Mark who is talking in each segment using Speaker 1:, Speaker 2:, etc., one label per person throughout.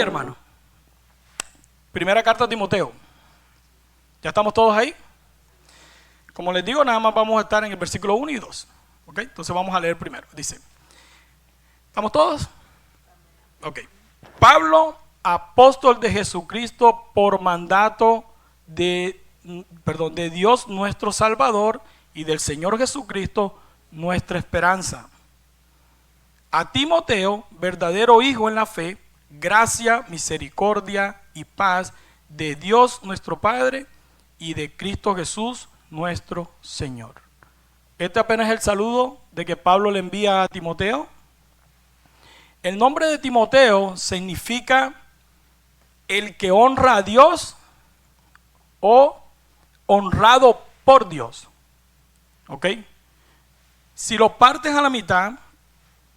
Speaker 1: Hermano, primera carta a Timoteo. ¿Ya estamos todos ahí? Como les digo, nada más vamos a estar en el versículo 1 y 2. ¿Ok? Entonces vamos a leer primero. Dice, ¿estamos todos? Ok. Pablo, apóstol de Jesucristo por mandato de Dios nuestro Salvador y del Señor Jesucristo nuestra esperanza. A Timoteo, verdadero hijo en la fe, gracia, misericordia y paz de Dios nuestro Padre y de Cristo Jesús nuestro Señor. Este apenas es el saludo de que Pablo le envía a Timoteo. El nombre de Timoteo significa el que honra a Dios o honrado por Dios. ¿Ok? Si lo partes a la mitad,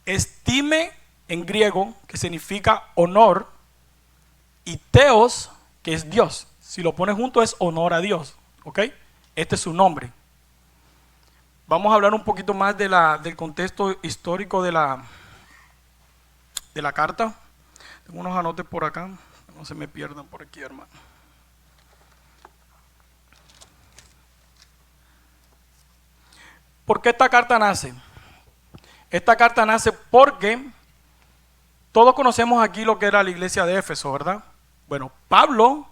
Speaker 1: estime en griego, que significa honor, y teos, que es Dios. Si lo pones junto es honor a Dios. ¿Ok? Este es su nombre. Vamos a hablar un poquito más del contexto histórico de la carta. Tengo unos anotes por acá, no se me pierdan por aquí, hermano. ¿Por qué esta carta nace? Esta carta nace porque todos conocemos aquí lo que era la iglesia de Éfeso, ¿verdad? Bueno, Pablo,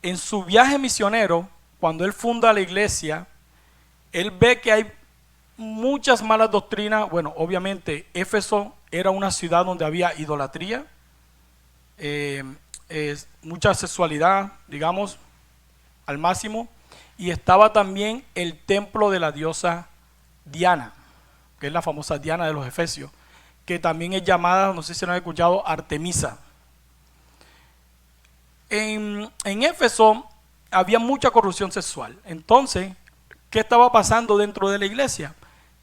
Speaker 1: en su viaje misionero, cuando él funda la iglesia, él ve que hay muchas malas doctrinas. Bueno, obviamente Éfeso era una ciudad donde había idolatría, mucha sexualidad, digamos, al máximo, y estaba también el templo de la diosa Diana, que es la famosa Diana de los Efesios, que también es llamada, no sé si lo han escuchado, Artemisa. En Éfeso había mucha corrupción sexual. Entonces, ¿qué estaba pasando dentro de la iglesia?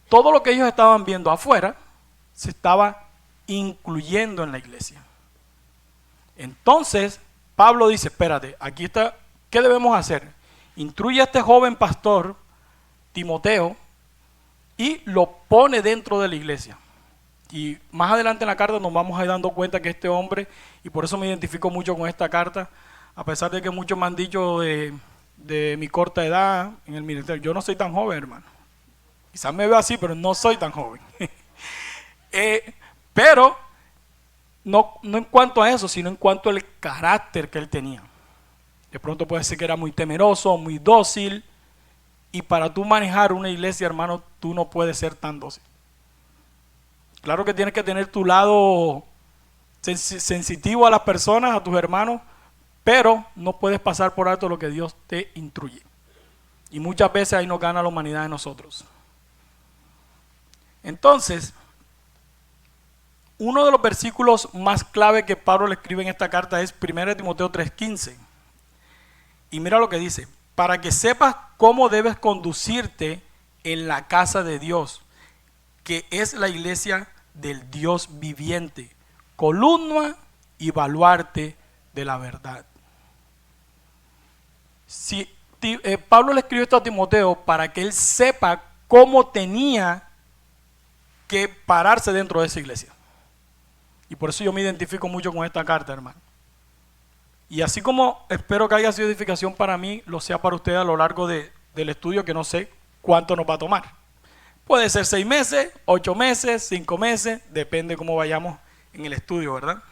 Speaker 1: Todo lo que ellos estaban viendo afuera se estaba incluyendo en la iglesia. Entonces, Pablo dice, espérate, aquí está, ¿qué debemos hacer? Instruye a este joven pastor, Timoteo, y lo pone dentro de la iglesia. Y más adelante en la carta nos vamos a ir dando cuenta que este hombre, y por eso me identifico mucho con esta carta, a pesar de que muchos me han dicho de mi corta edad en el ministerio, yo no soy tan joven, hermano. Quizás me veo así, pero no soy tan joven. Pero no en cuanto a eso, sino en cuanto al carácter que él tenía. De pronto puede ser que era muy temeroso, muy dócil, y para tú manejar una iglesia, hermano, tú no puedes ser tan dócil. Claro que tienes que tener tu lado sensitivo a las personas, a tus hermanos, pero no puedes pasar por alto lo que Dios te instruye. Y muchas veces ahí nos gana la humanidad de nosotros. Entonces, uno de los versículos más clave que Pablo le escribe en esta carta es 1 Timoteo 3:15. Y mira lo que dice: para que sepas cómo debes conducirte en la casa de Dios, que es la iglesia del Dios viviente, columna y baluarte de la verdad. Pablo le escribió esto a Timoteo para que él sepa cómo tenía que pararse dentro de esa iglesia. Y por eso yo me identifico mucho con esta carta, hermano. Y así como espero que haya sido edificación para mí, lo sea para ustedes a lo largo del estudio, que no sé cuánto nos va a tomar. Puede ser 6 meses, 8 meses, 5 meses, depende cómo vayamos en el estudio, ¿verdad?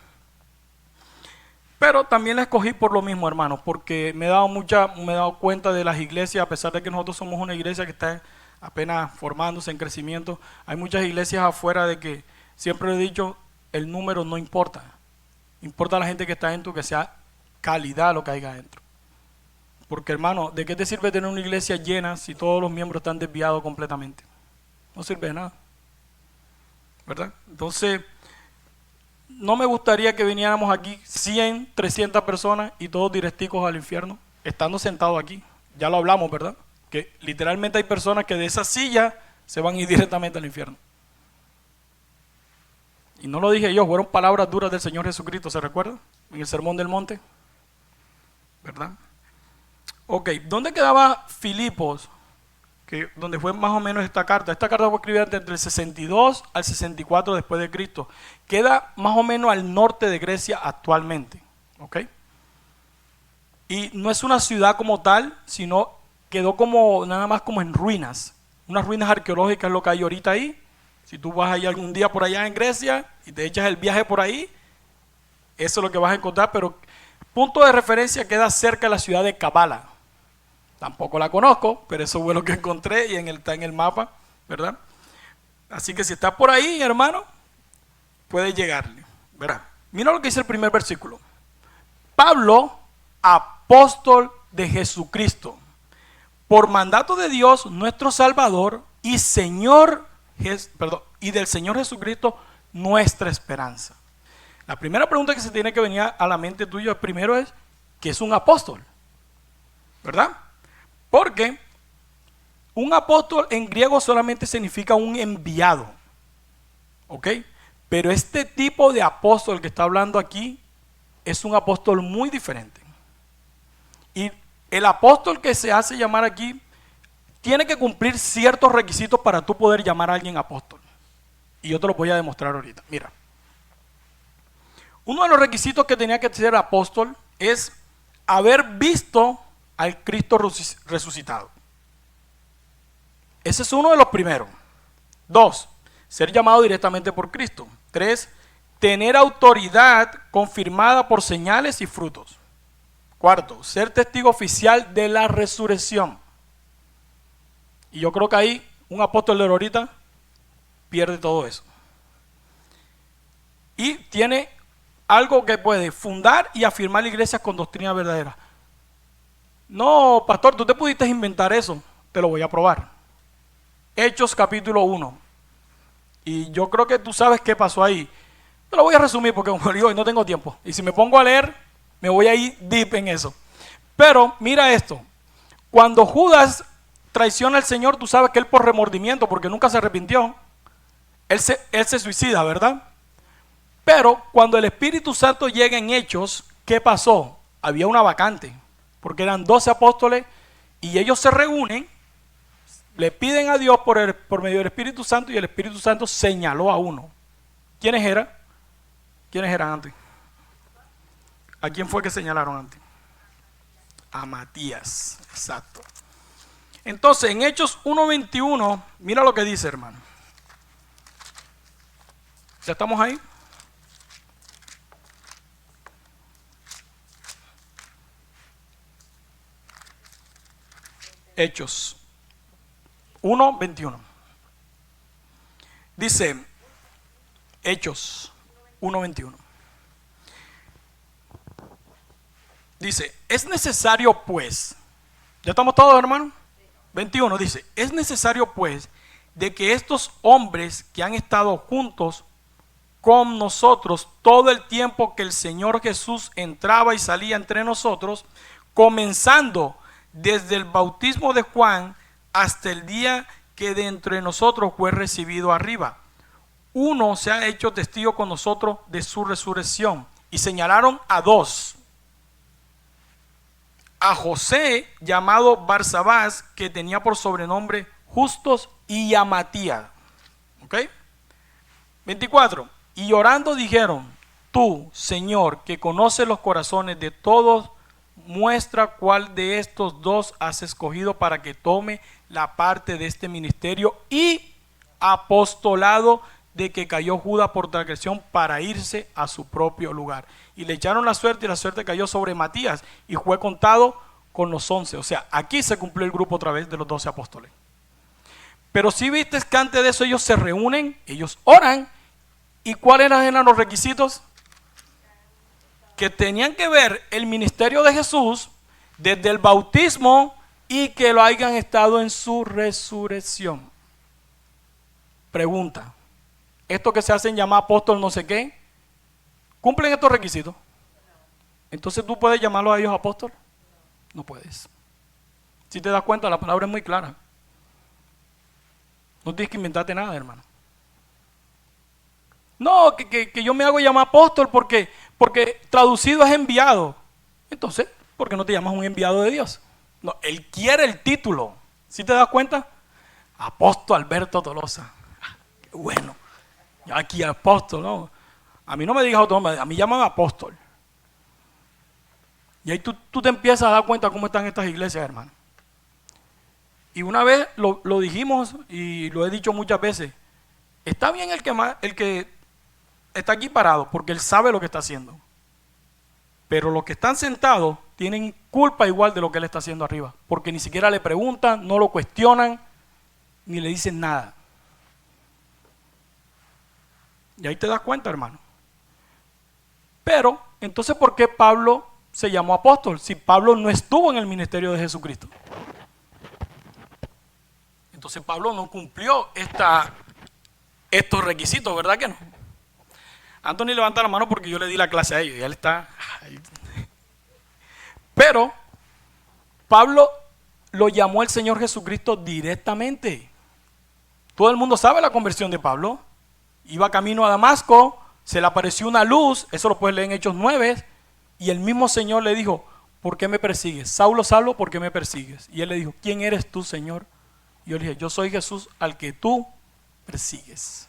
Speaker 1: Pero también la escogí por lo mismo, hermanos, porque me he dado cuenta de las iglesias, a pesar de que nosotros somos una iglesia que está apenas formándose en crecimiento. Hay muchas iglesias afuera de que siempre he dicho, el número no importa. Importa la gente que está dentro, que sea calidad lo que haya adentro. Porque, hermano, ¿de qué te sirve tener una iglesia llena si todos los miembros están desviados completamente? No sirve de nada, ¿verdad? Entonces, no me gustaría que viniéramos aquí 100, 300 personas y todos directicos al infierno, estando sentados aquí. Ya lo hablamos, ¿verdad? Que literalmente hay personas que de esa silla se van a ir directamente al infierno. Y no lo dije yo, fueron palabras duras del Señor Jesucristo, ¿se recuerda? En el Sermón del Monte, ¿verdad? Ok, ¿dónde quedaba Filipos donde fue más o menos esta carta. Esta carta fue escrita entre el 62 al 64 después de Cristo. Queda más o menos al norte de Grecia actualmente. ¿Ok? Y no es una ciudad como tal, sino quedó como nada más como en ruinas. Unas ruinas arqueológicas es lo que hay ahorita ahí. Si tú vas ahí algún día por allá en Grecia y te echas el viaje por ahí, eso es lo que vas a encontrar. Pero punto de referencia queda cerca de la ciudad de Kabala. Tampoco la conozco, pero eso fue lo que encontré y está en el mapa, ¿verdad? Así que si estás por ahí, hermano, puedes llegarle, ¿verdad? Mira lo que dice el primer versículo. Pablo, apóstol de Jesucristo, por mandato de Dios, nuestro Salvador, y y del Señor Jesucristo, nuestra esperanza. La primera pregunta que se tiene que venir a la mente tuya primero es, ¿qué es un apóstol? ¿Verdad? Porque un apóstol en griego solamente significa un enviado. ¿Ok? Pero este tipo de apóstol que está hablando aquí es un apóstol muy diferente. Y el apóstol que se hace llamar aquí tiene que cumplir ciertos requisitos para tú poder llamar a alguien apóstol. Y yo te lo voy a demostrar ahorita. Mira. Uno de los requisitos que tenía que ser apóstol es haber visto al Cristo resucitado. Ese es uno de los primeros. 2, ser llamado directamente por Cristo. 3, tener autoridad confirmada por señales y frutos. 4, ser testigo oficial de la resurrección. Y yo creo que ahí un apóstol de ahorita pierde todo eso. Y tiene algo que puede fundar y afirmar iglesias con doctrina verdadera. No, pastor, tú te pudiste inventar eso. Te lo voy a probar. Hechos capítulo 1. Y yo creo que tú sabes qué pasó ahí. Te lo voy a resumir porque como digo, hoy no tengo tiempo. Y si me pongo a leer, me voy a ir deep en eso. Pero mira esto. Cuando Judas traiciona al Señor, tú sabes que él por remordimiento, porque nunca se arrepintió, él se suicida, ¿verdad? Pero cuando el Espíritu Santo llega en Hechos, ¿qué pasó? Había una vacante, porque eran 12 apóstoles y ellos se reúnen, le piden a Dios por medio del Espíritu Santo y el Espíritu Santo señaló a uno. ¿Quiénes eran? ¿Quiénes eran antes? ¿A quién fue que señalaron antes? A Matías, exacto. Entonces, en Hechos 1:21, mira lo que dice, hermano. ¿Ya estamos ahí? Hechos 1:21. Dice, Hechos 1:21. Dice, es necesario pues, ¿ya estamos todos, hermano? 21 dice, es necesario pues de que estos hombres que han estado juntos con nosotros todo el tiempo que el Señor Jesús entraba y salía entre nosotros, comenzando desde el bautismo de Juan hasta el día que de entre nosotros fue recibido arriba. Uno se ha hecho testigo con nosotros de su resurrección. Y señalaron a 2. A José, llamado Barsabás, que tenía por sobrenombre Justos, y a Matías. ¿Ok? 24. Y orando dijeron, tú, Señor, que conoces los corazones de todos, muestra cuál de estos 2 has escogido para que tome la parte de este ministerio y apostolado de que cayó Judas por transgresión para irse a su propio lugar. Y le echaron la suerte y la suerte cayó sobre Matías y fue contado con los 11. O sea, aquí se cumplió el grupo otra vez de los 12 apóstoles. Pero si viste que antes de eso ellos se reúnen, ellos oran. ¿Y cuáles eran los requisitos? Que tenían que ver el ministerio de Jesús desde el bautismo y que lo hayan estado en su resurrección. Pregunta, ¿estos que se hacen llamar apóstol no sé qué, cumplen estos requisitos? Entonces tú puedes llamarlos a ellos apóstol. No puedes. Si te das cuenta, la palabra es muy clara. No tienes que inventarte nada, hermano. No, que yo me hago llamar apóstol porque traducido es enviado. Entonces, ¿por qué no te llamas un enviado de Dios? No, él quiere el título. ¿Sí te das cuenta? Apóstol Alberto Tolosa. Qué bueno. Ya aquí apóstol, ¿no? A mí no me digas otro nombre, a mí llaman apóstol. Y ahí tú te empiezas a dar cuenta cómo están estas iglesias, hermano. Y una vez lo dijimos y lo he dicho muchas veces. Está bien el que está aquí parado, porque él sabe lo que está haciendo. Pero los que están sentados tienen culpa igual de lo que él está haciendo arriba, porque ni siquiera le preguntan, no lo cuestionan, ni le dicen nada. Y ahí te das cuenta, hermano. Pero, entonces, ¿por qué Pablo se llamó apóstol si Pablo no estuvo en el ministerio de Jesucristo? Entonces Pablo no cumplió estos requisitos, ¿verdad que no? Anthony levanta la mano porque yo le di la clase a ellos y él está... Pero Pablo lo llamó el Señor Jesucristo directamente. Todo el mundo sabe la conversión de Pablo. Iba camino a Damasco, se le apareció una luz, eso lo puedes leer en Hechos 9, y el mismo Señor le dijo, ¿por qué me persigues? Saulo, Saulo, ¿por qué me persigues? Y él le dijo, ¿quién eres tú, Señor? Y yo le dije, yo soy Jesús al que tú persigues.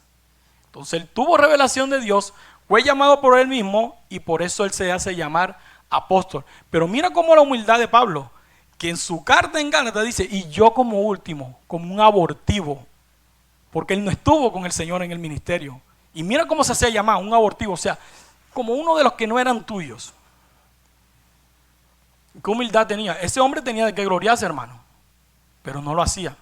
Speaker 1: Entonces él tuvo revelación de Dios, fue llamado por él mismo y por eso él se hace llamar apóstol. Pero mira cómo la humildad de Pablo, que en su carta en Gálatas dice, y yo como último, como un abortivo, porque él no estuvo con el Señor en el ministerio. Y mira cómo se hacía llamar, un abortivo, o sea, como uno de los que no eran tuyos. ¿Qué humildad tenía? Ese hombre tenía de qué gloriarse, hermano, pero no lo hacía.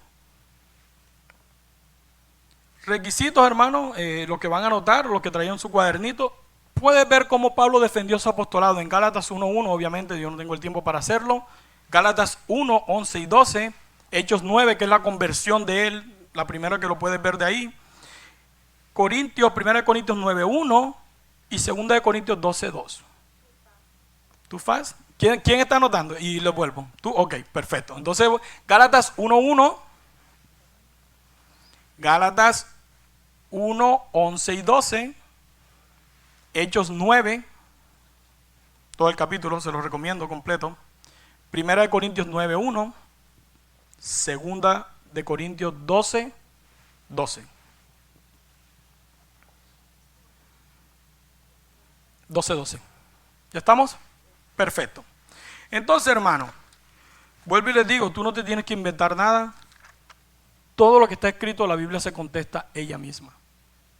Speaker 1: Requisitos, hermano, los que van a anotar, los que traían su cuadernito. Puedes ver cómo Pablo defendió su apostolado en Gálatas 1:1, obviamente yo no tengo el tiempo para hacerlo. Gálatas 1:11 y 12, Hechos 9, que es la conversión de él, la primera que lo puedes ver de ahí. 1 Corintios 9:1 y 2 Corintios 12:2. ¿Tú fas? ¿Quién está anotando? Y lo vuelvo. ¿Tú? Ok, perfecto. Entonces, Gálatas 1:1, Gálatas 1:11 y 12, Hechos 9, todo el capítulo, se lo recomiendo completo. 1 Corintios 9:1, 2 Corintios 12:12. 12:12. ¿Ya estamos? Perfecto. Entonces, hermano, vuelvo y les digo, tú no te tienes que inventar nada. Todo lo que está escrito en la Biblia se contesta ella misma.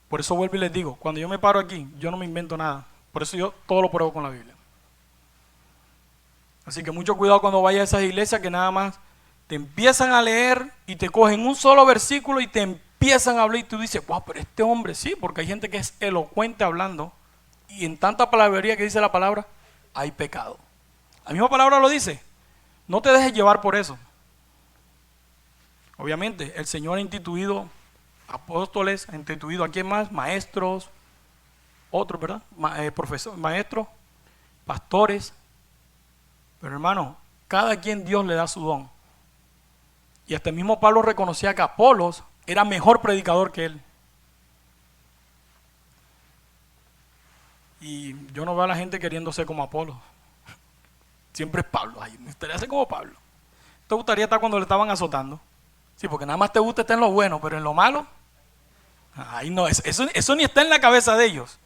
Speaker 1: Por eso vuelvo y les digo, cuando yo me paro aquí, yo no me invento nada. Por eso yo todo lo pruebo con la Biblia. Así que mucho cuidado cuando vayas a esas iglesias que nada más te empiezan a leer y te cogen un solo versículo y te empiezan a hablar y tú dices, wow, pero este hombre sí, porque hay gente que es elocuente hablando y en tanta palabrería que dice la palabra, hay pecado. La misma palabra lo dice. No te dejes llevar por eso. Obviamente, el Señor ha instituido apóstoles, ha instituido a quién más, maestros, otros, ¿verdad? Maestros, pastores. Pero hermano, cada quien Dios le da su don. Y hasta el mismo Pablo reconocía que Apolos era mejor predicador que él. Y yo no veo a la gente queriendo ser como Apolos. Siempre es Pablo. Ay, me gustaría ser como Pablo. ¿Te gustaría estar cuando le estaban azotando? Sí, porque nada más te gusta estar en lo bueno, pero en lo malo, ay no, eso ni está en la cabeza de ellos.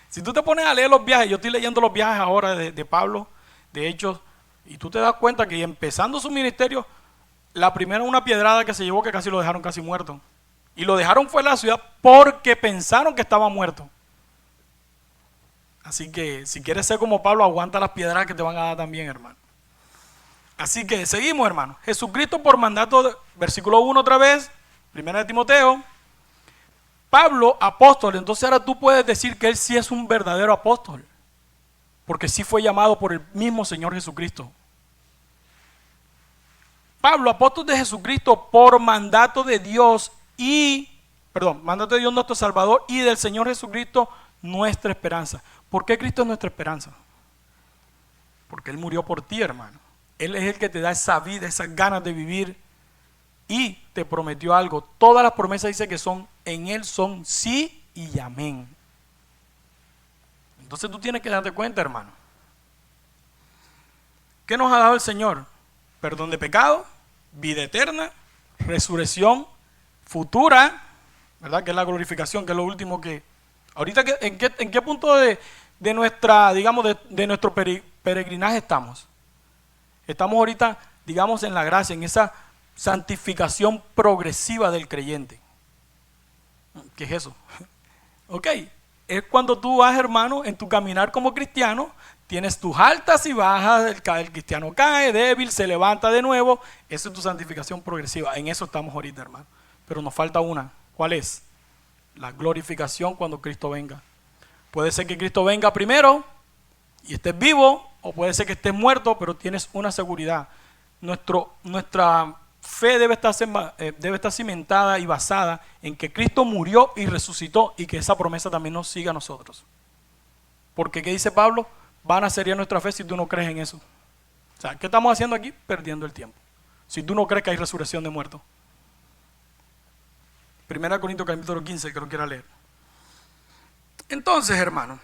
Speaker 1: Si tú te pones a leer los viajes, yo estoy leyendo los viajes ahora de Pablo, de Hechos, y tú te das cuenta que empezando su ministerio, la primera una piedrada que se llevó que casi lo dejaron casi muerto. Y lo dejaron fuera de la ciudad porque pensaron que estaba muerto. Así que si quieres ser como Pablo, aguanta las piedras que te van a dar también, hermano. Así que seguimos, hermano. Jesucristo por mandato, versículo 1 otra vez, 1 Timoteo. Pablo, apóstol. Entonces ahora tú puedes decir que él sí es un verdadero apóstol. Porque sí fue llamado por el mismo Señor Jesucristo. Pablo, apóstol de Jesucristo por mandato de Dios mandato de Dios nuestro Salvador y del Señor Jesucristo nuestra esperanza. ¿Por qué Cristo es nuestra esperanza? Porque Él murió por ti, hermano. Él es el que te da esa vida, esas ganas de vivir y te prometió algo. Todas las promesas dice que son en Él son sí y amén. Entonces tú tienes que darte cuenta, hermano. ¿Qué nos ha dado el Señor? Perdón de pecado, vida eterna, resurrección futura, ¿verdad? Que es la glorificación, que es lo último que... Ahorita, ¿en qué punto de nuestra, digamos, de nuestro peregrinaje estamos? Estamos ahorita, digamos, en la gracia, en esa santificación progresiva del creyente. ¿Qué es eso? Ok, es cuando tú vas, hermano, en tu caminar como cristiano, tienes tus altas y bajas, el cristiano cae, débil, se levanta de nuevo. Esa es tu santificación progresiva. En eso estamos ahorita, hermano. Pero nos falta una. ¿Cuál es? La glorificación cuando Cristo venga. Puede ser que Cristo venga primero y estés vivo, o puede ser que estés muerto, pero tienes una seguridad. Nuestra fe debe estar cimentada y basada en que Cristo murió y resucitó, y que esa promesa también nos siga a nosotros. Porque ¿qué dice Pablo? Vana sería nuestra fe si tú no crees en eso. O sea, ¿qué estamos haciendo aquí? Perdiendo el tiempo. Si tú no crees que hay resurrección de muertos. 1 Corintios capítulo 15, que lo quiera leer. Entonces, hermano,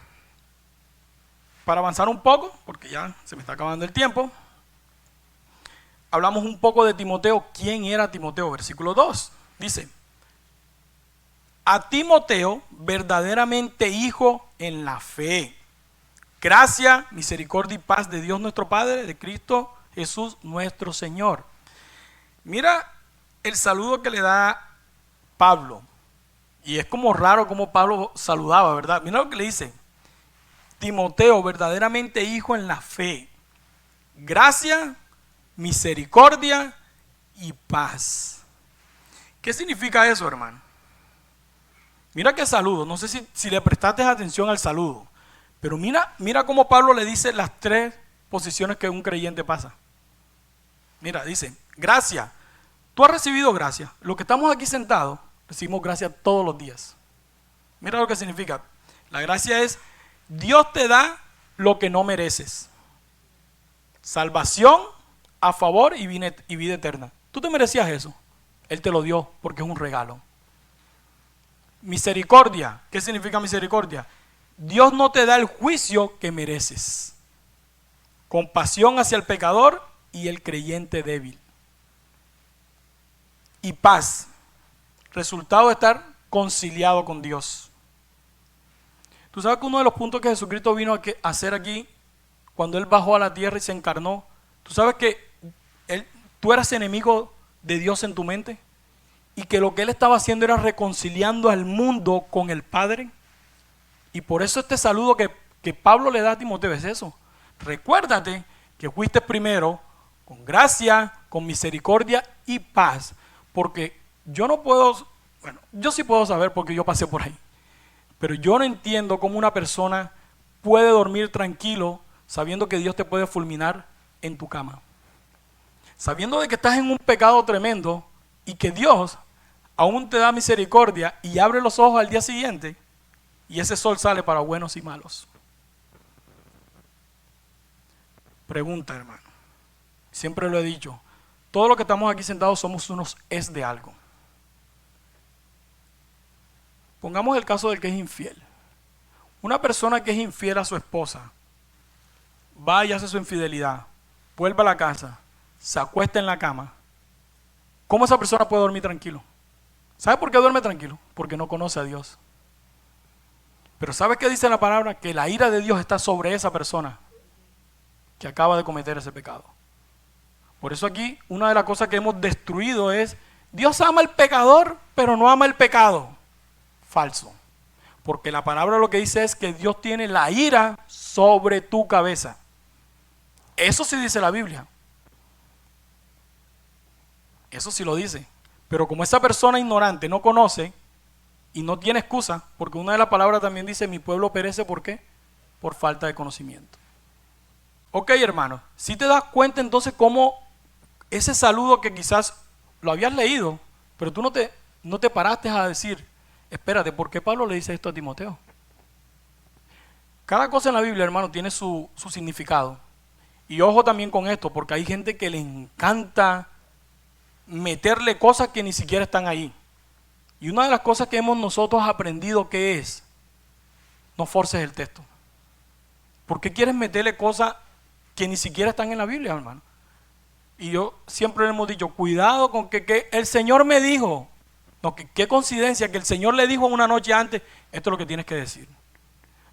Speaker 1: para avanzar un poco, porque ya se me está acabando el tiempo, hablamos un poco de Timoteo. ¿Quién era Timoteo? Versículo 2, dice: a Timoteo, verdaderamente hijo en la fe, gracia, misericordia y paz de Dios nuestro Padre, de Cristo Jesús nuestro Señor. Mira el saludo que le da Pablo. Y es como raro como Pablo saludaba, ¿verdad? Mira lo que le dice: Timoteo, verdaderamente hijo en la fe, gracia, misericordia y paz. ¿Qué significa eso, hermano? Mira qué saludo. No sé si le prestaste atención al saludo, pero mira cómo Pablo le dice las tres posiciones que un creyente pasa. Mira, dice: gracia. Tú has recibido gracia. Los que estamos aquí sentados recibimos gracia todos los días. Mira lo que significa. La gracia es: Dios te da lo que no mereces. Salvación a favor y vida eterna. Tú te merecías eso. Él te lo dio porque es un regalo. Misericordia. ¿Qué significa misericordia? Dios no te da el juicio que mereces. Compasión hacia el pecador y el creyente débil. Y paz. Resultado de estar conciliado con Dios. Tú sabes que uno de los puntos que Jesucristo vino a hacer aquí, cuando Él bajó a la tierra y se encarnó, tú sabes que tú eras enemigo de Dios en tu mente, y que lo que Él estaba haciendo era reconciliando al mundo con el Padre. Y por eso este saludo que Pablo le da a Timoteo es eso: recuérdate que fuiste primero con gracia, con misericordia y paz. Porque yo no puedo, bueno, yo sí puedo saber porque yo pasé por ahí, pero yo no entiendo cómo una persona puede dormir tranquilo sabiendo que Dios te puede fulminar en tu cama, sabiendo de que estás en un pecado tremendo y que Dios aún te da misericordia y abre los ojos al día siguiente y ese sol sale para buenos y malos. Pregunta, hermano, siempre lo he dicho: todos los que estamos aquí sentados somos unos es de algo. Pongamos el caso del que es infiel. Una persona que es infiel a su esposa, va y hace su infidelidad, vuelve a la casa, se acuesta en la cama. ¿Cómo esa persona puede dormir tranquilo? ¿Sabe por qué duerme tranquilo? Porque no conoce a Dios. Pero ¿sabe qué dice la palabra? Que la ira de Dios está sobre esa persona que acaba de cometer ese pecado. Por eso aquí una de las cosas que hemos destruido es: Dios ama al pecador, pero no ama el pecado. Falso. Porque la palabra lo que dice es que Dios tiene la ira sobre tu cabeza. Eso sí dice la Biblia. Eso sí lo dice. Pero como esa persona ignorante no conoce y no tiene excusa, porque una de las palabras también dice: mi pueblo perece, ¿por qué? Por falta de conocimiento. Ok, hermano, si te das cuenta entonces cómo ese saludo que quizás lo habías leído, pero tú no te paraste a decir: espérate, ¿por qué Pablo le dice esto a Timoteo? Cada cosa en la Biblia, hermano, tiene su significado. Y ojo también con esto, porque hay gente que le encanta meterle cosas que ni siquiera están ahí. Y una de las cosas que hemos nosotros aprendido que es: no forces el texto. ¿Por qué quieres meterle cosas que ni siquiera están en la Biblia, hermano? Y yo siempre le hemos dicho: cuidado con que el Señor me dijo. No, qué coincidencia que el Señor le dijo una noche antes, esto es lo que tienes que decir.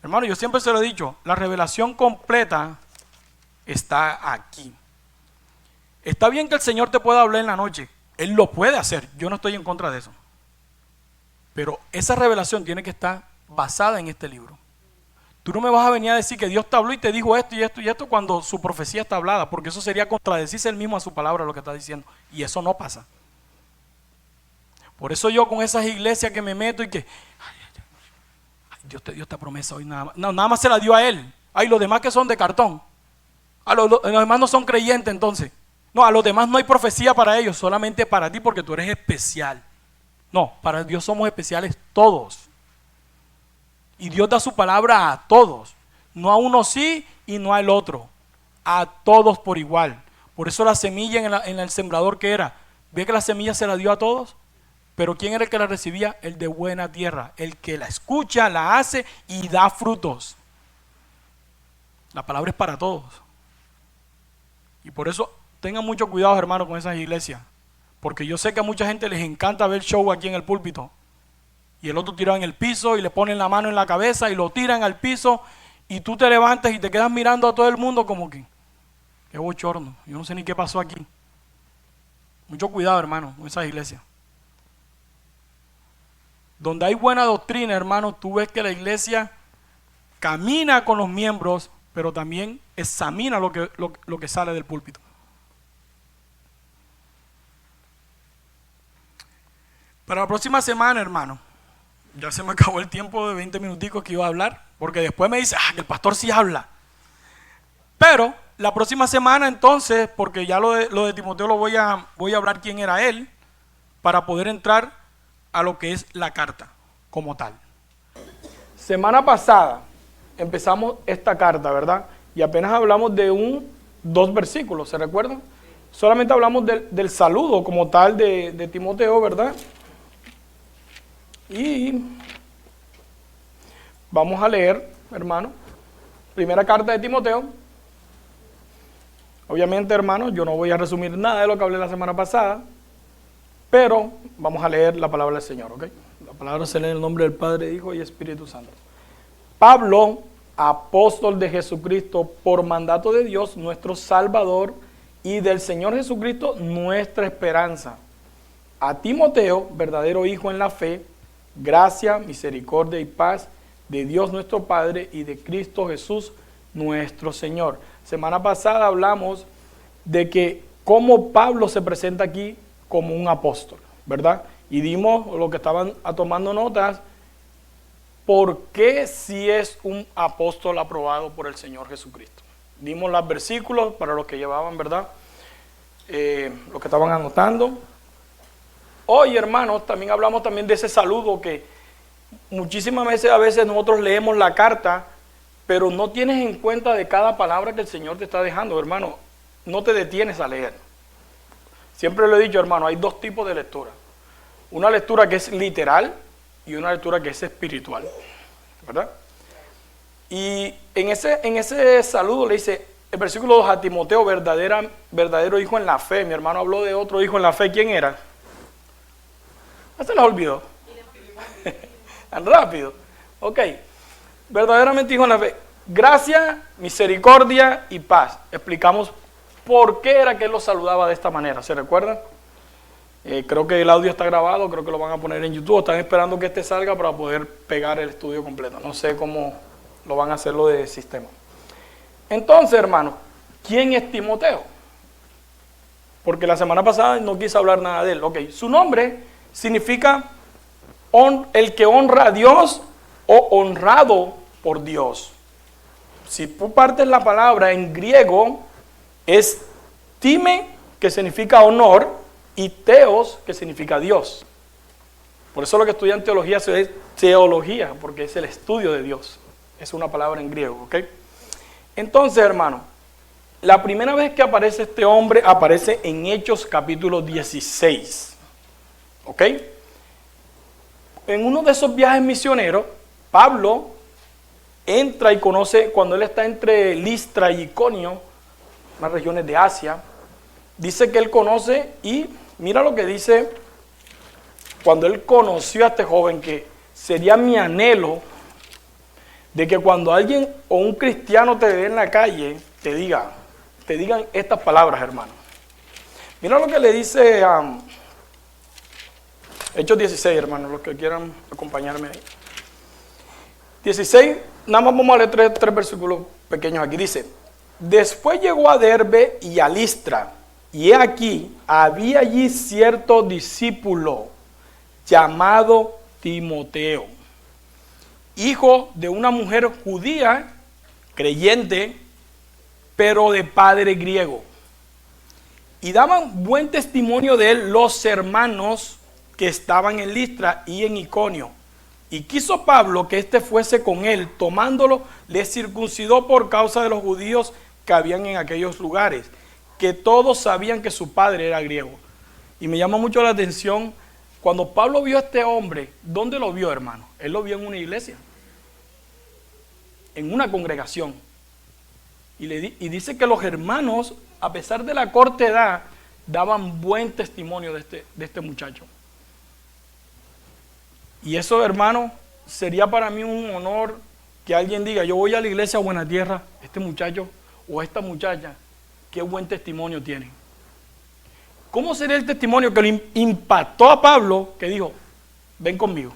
Speaker 1: Hermano, yo siempre se lo he dicho, la revelación completa está aquí. Está bien que el Señor te pueda hablar en la noche, Él lo puede hacer, yo no estoy en contra de eso. Pero esa revelación tiene que estar basada en este libro. Tú no me vas a venir a decir que Dios te habló y te dijo esto y esto y esto cuando su profecía está hablada, porque eso sería contradecirse él mismo a su palabra, lo que está diciendo, y eso no pasa. Por eso yo con esas iglesias que me meto y que Dios te dio esta promesa hoy nada más. No, nada más se la dio a él. Hay los demás que son de cartón. A los demás no son creyentes entonces. No, a los demás no hay profecía para ellos, solamente para ti porque tú eres especial. No, para Dios somos especiales todos. Y Dios da su palabra a todos. No a uno sí y no al otro. A todos por igual. Por eso la semilla en el sembrador, ¿qué era? ¿Ve que la semilla se la dio a todos? Pero ¿quién era el que la recibía? El de buena tierra. El que la escucha, la hace y da frutos. La palabra es para todos. Y por eso tengan mucho cuidado, hermano, con esas iglesias. Porque yo sé que a mucha gente les encanta ver show aquí en el púlpito. Y el otro tirado en el piso y le ponen la mano en la cabeza y lo tiran al piso. Y tú te levantas y te quedas mirando a todo el mundo como que, qué bochorno, yo no sé ni qué pasó aquí. Mucho cuidado, hermano, con esas iglesias. Donde hay buena doctrina, hermano, tú ves que la iglesia camina con los miembros, pero también examina lo que sale del púlpito. Para la próxima semana, hermano, ya se me acabó el tiempo de 20 minuticos que iba a hablar, porque después me dice, que el pastor sí habla. Pero la próxima semana entonces, porque ya lo de Timoteo lo voy a hablar quién era él, para poder entrar a lo que es la carta como tal. Semana pasada empezamos esta carta, ¿verdad? Y apenas hablamos de dos versículos, ¿se recuerdan? Solamente hablamos del saludo como tal de Timoteo, ¿verdad? Y vamos a leer, hermano, primera carta de Timoteo. Obviamente, hermano, yo no voy a resumir nada de lo que hablé la semana pasada, pero vamos a leer la palabra del Señor, ¿ok? La palabra se lee en el nombre del Padre, Hijo y Espíritu Santo. Pablo, apóstol de Jesucristo, por mandato de Dios, nuestro Salvador, y del Señor Jesucristo, nuestra esperanza. A Timoteo, verdadero hijo en la fe, gracia, misericordia y paz de Dios nuestro Padre y de Cristo Jesús nuestro Señor. Semana pasada hablamos de que cómo Pablo se presenta aquí como un apóstol, ¿verdad? Y dimos lo que estaban tomando notas, ¿por qué si es un apóstol aprobado por el Señor Jesucristo? Dimos los versículos para los que llevaban, ¿verdad? Los que estaban anotando. Hoy, hermanos, también hablamos también de ese saludo que muchísimas veces, a veces nosotros leemos la carta, pero no tienes en cuenta de cada palabra que el Señor te está dejando, hermano. No te detienes a leer. Siempre lo he dicho, hermano, hay dos tipos de lectura. Una lectura que es literal y una lectura que es espiritual, ¿verdad? Y en ese saludo le dice, el versículo 2, a Timoteo, verdadero hijo en la fe. Mi hermano habló de otro hijo en la fe. ¿Quién era? Se les olvidó. Tan rápido. Ok. Verdaderamente hijo en la fe. Gracia, misericordia y paz. Explicamos por qué era que él los saludaba de esta manera. ¿Se recuerdan? Creo que el audio está grabado, creo que lo van a poner en YouTube. Están esperando que este salga para poder pegar el estudio completo. No sé cómo lo van a hacer lo de sistema. Entonces, hermano, ¿quién es Timoteo? Porque la semana pasada no quise hablar nada de él. Ok, su nombre significa el que honra a Dios o honrado por Dios. Si tú partes la palabra en griego, es time, que significa honor, y teos, que significa Dios. Por eso lo que estudian teología es teología, porque es el estudio de Dios. Es una palabra en griego, ¿ok? Entonces, hermano, la primera vez que aparece este hombre, aparece en Hechos capítulo 16. ¿Ok? En uno de esos viajes misioneros, Pablo entra y conoce, cuando él está entre Listra y Iconio, unas regiones de Asia, dice que él conoce y mira lo que dice cuando él conoció a este joven, que sería mi anhelo de que cuando alguien o un cristiano te ve en la calle, te digan estas palabras, hermano. Mira lo que le dice a Hechos 16, hermano, los que quieran acompañarme ahí. 16, nada más vamos a leer tres versículos pequeños aquí. Dice, después llegó a Derbe y a Listra, y he aquí, había allí cierto discípulo llamado Timoteo, hijo de una mujer judía, creyente, pero de padre griego. Y daban buen testimonio de él los hermanos que estaban en Listra y en Iconio. Y quiso Pablo que éste fuese con él, tomándolo, le circuncidó por causa de los judíos que habían en aquellos lugares, que todos sabían que su padre era griego. Y me llama mucho la atención, cuando Pablo vio a este hombre, ¿dónde lo vio, hermano? Él lo vio en una iglesia, en una congregación. Y dice que los hermanos, a pesar de la corta edad, daban buen testimonio de este muchacho. Y eso, hermano, sería para mí un honor que alguien diga, yo voy a la iglesia Buena Tierra, este muchacho o esta muchacha, qué buen testimonio tienen. ¿Cómo sería el testimonio que le impactó a Pablo, que dijo, ven conmigo?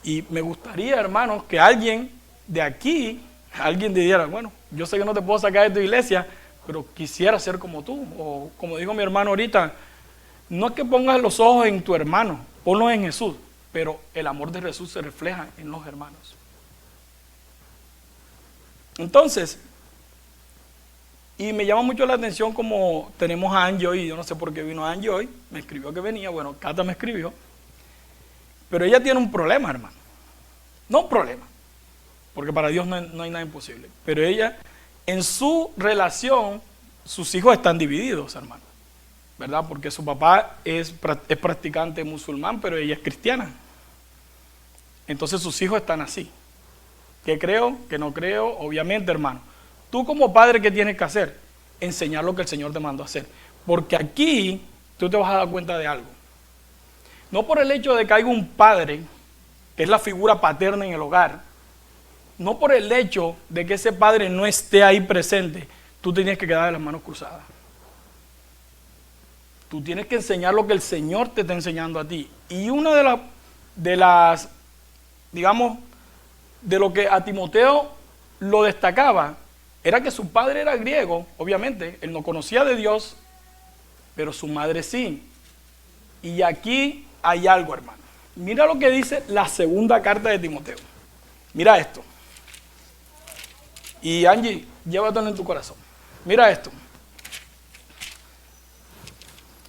Speaker 1: Y me gustaría, hermano, que alguien de aquí, alguien dijera, bueno, yo sé que no te puedo sacar de tu iglesia, pero quisiera ser como tú. O como dijo mi hermano ahorita, no es que pongas los ojos en tu hermano, ponlos en Jesús, pero el amor de Jesús se refleja en los hermanos. Entonces, y me llama mucho la atención como tenemos a Angie hoy, yo no sé por qué vino Angie hoy, me escribió que venía, bueno, Cata me escribió, pero ella tiene un problema, hermano. No un problema, porque para Dios no hay nada imposible, pero ella, en su relación, sus hijos están divididos, hermano, ¿verdad? Porque su papá es practicante musulmán, pero ella es cristiana. Entonces sus hijos están así. ¿Qué creo? ¿Qué no creo? Obviamente, hermano. Tú como padre, ¿qué tienes que hacer? Enseñar lo que el Señor te mandó a hacer. Porque aquí tú te vas a dar cuenta de algo. No por el hecho de que haya un padre, que es la figura paterna en el hogar, no por el hecho de que ese padre no esté ahí presente, tú tienes que quedar de las manos cruzadas. Tú tienes que enseñar lo que el Señor te está enseñando a ti. Y una de las, digamos, de lo que a Timoteo lo destacaba, era que su padre era griego, obviamente, él no conocía de Dios, pero su madre sí. Y aquí hay algo, hermano. Mira lo que dice la segunda carta de Timoteo. Mira esto. Y Angie, llévatelo en tu corazón. Mira esto.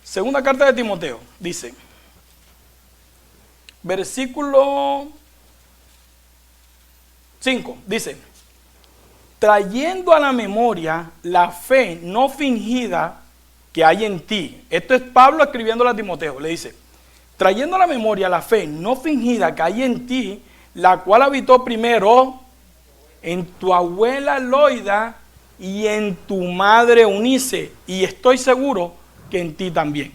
Speaker 1: Segunda carta de Timoteo, dice, versículo 5, dice, trayendo a la memoria la fe no fingida que hay en ti. Esto es Pablo escribiéndole a Timoteo, le dice, trayendo a la memoria la fe no fingida que hay en ti, la cual habitó primero en tu abuela Loida y en tu madre Eunice, y estoy seguro que en ti también.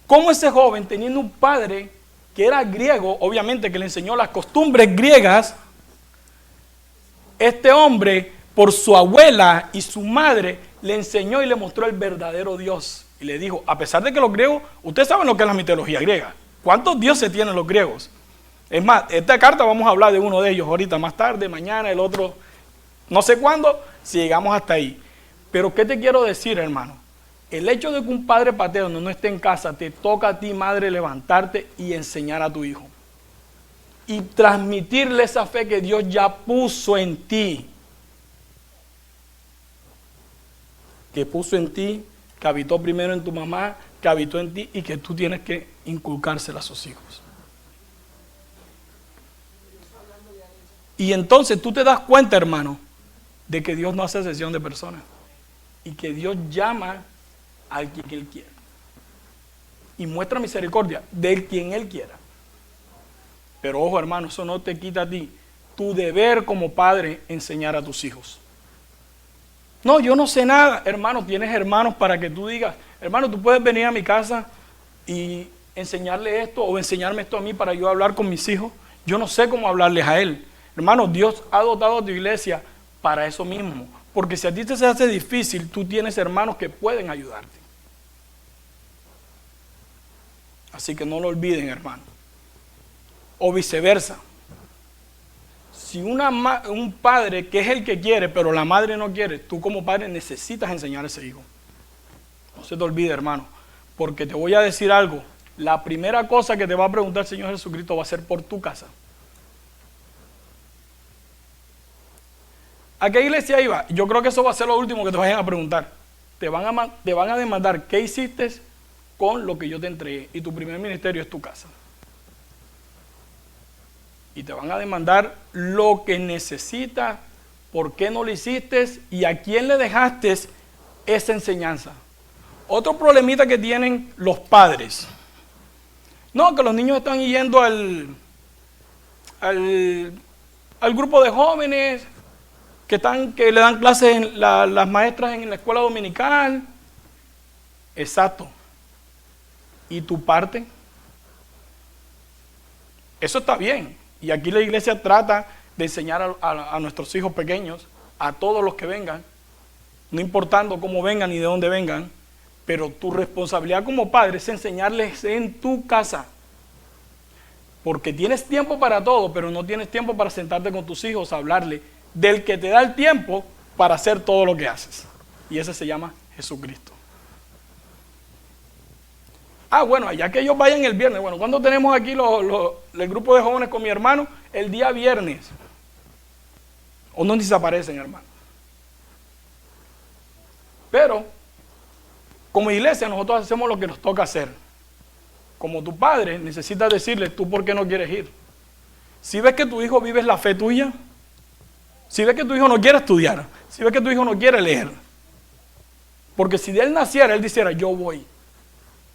Speaker 1: Como ese joven, teniendo un padre que era griego, obviamente que le enseñó las costumbres griegas, este hombre, por su abuela y su madre, le enseñó y le mostró el verdadero Dios. Y le dijo, a pesar de que los griegos, ustedes saben lo que es la mitología griega. ¿Cuántos dioses tienen los griegos? Es más, esta carta vamos a hablar de uno de ellos ahorita más tarde, mañana, el otro, no sé cuándo, si llegamos hasta ahí. Pero ¿qué te quiero decir, hermano? El hecho de que un padre paterno no esté en casa, te toca a ti, madre, levantarte y enseñar a tu hijo. Y transmitirle esa fe que Dios ya puso en ti. Que puso en ti, que habitó primero en tu mamá, que habitó en ti y que tú tienes que inculcársela a sus hijos. Y entonces tú te das cuenta, hermano, de que Dios no hace excepción de personas. Y que Dios llama a quien Él quiera. Y muestra misericordia de quien Él quiera. Pero ojo, hermano, eso no te quita a ti tu deber como padre enseñar a tus hijos. No, yo no sé nada. Hermano, tienes hermanos para que tú digas, hermano, tú puedes venir a mi casa y enseñarle esto o enseñarme esto a mí para yo hablar con mis hijos. Yo no sé cómo hablarles a él. Hermano, Dios ha dotado a tu iglesia para eso mismo. Porque si a ti te se hace difícil, tú tienes hermanos que pueden ayudarte. Así que no lo olviden, hermano. O viceversa. Si un padre que es el que quiere, pero la madre no quiere, tú como padre necesitas enseñar a ese hijo. No se te olvide, hermano. Porque te voy a decir algo. La primera cosa que te va a preguntar el Señor Jesucristo va a ser por tu casa. ¿A qué iglesia iba? Yo creo que eso va a ser lo último que te vayan a preguntar. Te van a demandar qué hiciste con lo que yo te entregué. Y tu primer ministerio es tu casa. Y te van a demandar lo que necesitas, por qué no lo hiciste y a quién le dejaste esa enseñanza. Otro problemita que tienen los padres. No, que los niños están yendo al grupo de jóvenes, que le dan clases las maestras en la escuela dominical. Exacto. ¿Y tu parte? Eso está bien. Y aquí la iglesia trata de enseñar a nuestros hijos pequeños, a todos los que vengan, no importando cómo vengan ni de dónde vengan, pero tu responsabilidad como padre es enseñarles en tu casa. Porque tienes tiempo para todo, pero no tienes tiempo para sentarte con tus hijos a hablarle del que te da el tiempo para hacer todo lo que haces. Y ese se llama Jesucristo. Bueno, allá que ellos vayan el viernes. Bueno, ¿cuándo tenemos aquí el grupo de jóvenes con mi hermano? El día viernes. O no desaparecen, hermano. Pero, como iglesia, nosotros hacemos lo que nos toca hacer. Como tu padre, necesitas decirle, ¿tú por qué no quieres ir? Si ves que tu hijo vive la fe tuya, si ves que tu hijo no quiere estudiar, si ves que tu hijo no quiere leer, porque si de él naciera, él dijera, yo voy,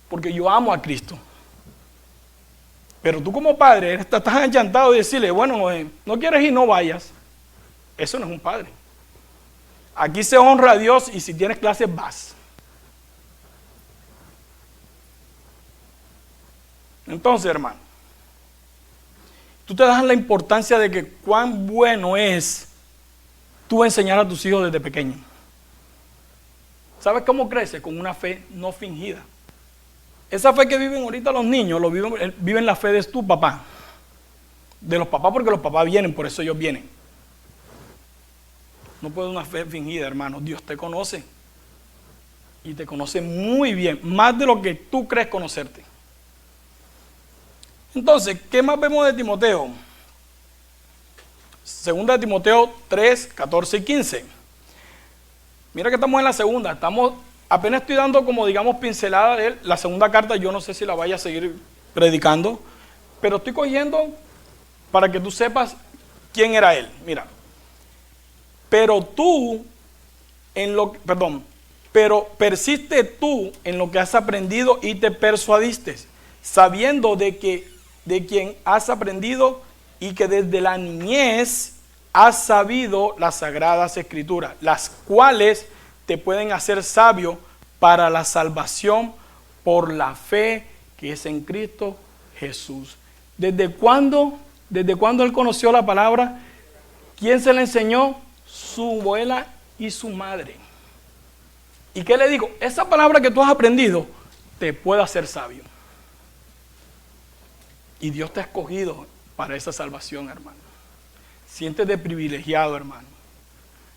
Speaker 1: porque yo amo a Cristo. Pero tú como padre estás enchantado de decirle, bueno, no quieres ir, no vayas. Eso no es un padre. Aquí se honra a Dios y si tienes clases, vas. Entonces, hermano, tú te das la importancia de que cuán bueno es tú enseñar a tus hijos desde pequeño. ¿Sabes cómo crece? Con una fe no fingida. Esa fe que viven ahorita los niños, viven la fe de tu papá. De los papás, porque los papás vienen, por eso ellos vienen. No puede una fe fingida, hermano. Dios te conoce. Y te conoce muy bien, más de lo que tú crees conocerte. Entonces, ¿qué más vemos de Timoteo? Segunda de Timoteo 3, 14 y 15. Mira que estamos en la segunda. Apenas estoy dando como digamos pincelada de él. La segunda carta yo no sé si la vaya a seguir predicando. Pero estoy cogiendo para que tú sepas quién era él. Mira. Pero persiste tú en lo que has aprendido y te persuadiste, sabiendo de quien has aprendido y que desde la niñez has sabido las sagradas escrituras, las cuales te pueden hacer sabio para la salvación por la fe que es en Cristo Jesús. ¿Desde cuándo él conoció la palabra? ¿Quién se la enseñó? Su abuela y su madre. ¿Y qué le digo? Esa palabra que tú has aprendido te puede hacer sabio. Y Dios te ha escogido para esa salvación, hermano. Siéntete privilegiado, hermano.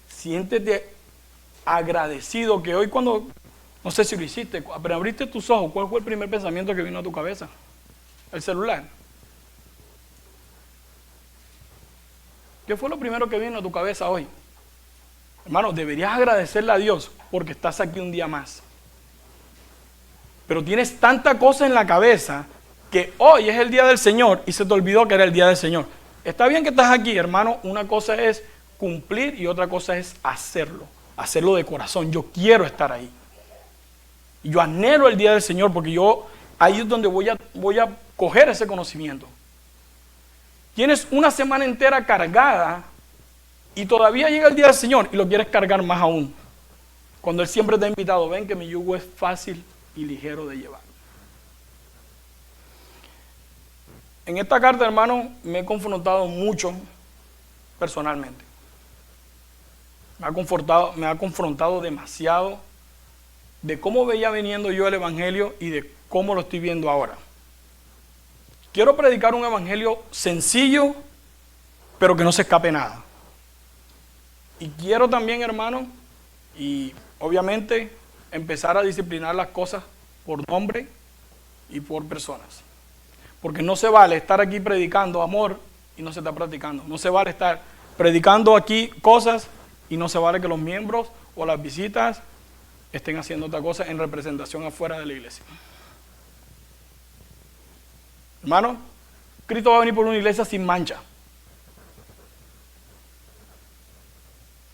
Speaker 1: Siéntete agradecido que hoy no sé si lo hiciste, pero abriste tus ojos, ¿cuál fue el primer pensamiento que vino a tu cabeza? El celular. ¿Qué fue lo primero que vino a tu cabeza hoy? Hermano, deberías agradecerle a Dios porque estás aquí un día más. Pero tienes tanta cosa en la cabeza que hoy es el día del Señor y se te olvidó que era el día del Señor. Está bien que estás aquí, hermano. Una cosa es cumplir y otra cosa es hacerlo de corazón. Yo quiero estar ahí. Y yo anhelo el día del Señor porque ahí es donde voy a coger ese conocimiento. Tienes una semana entera cargada y todavía llega el día del Señor y lo quieres cargar más aún. Cuando Él siempre te ha invitado, ven que mi yugo es fácil y ligero de llevar. En esta carta, hermano, me he confrontado mucho personalmente. Me ha confrontado demasiado de cómo veía viniendo yo el evangelio y de cómo lo estoy viendo ahora. Quiero predicar un evangelio sencillo, pero que no se escape nada. Y quiero también, hermano, y obviamente empezar a disciplinar las cosas por nombre y por personas. Porque no se vale estar aquí predicando amor y no se está practicando. No se vale estar predicando aquí cosas y no se vale que los miembros o las visitas estén haciendo otra cosa en representación afuera de la iglesia. Hermano, Cristo va a venir por una iglesia sin mancha,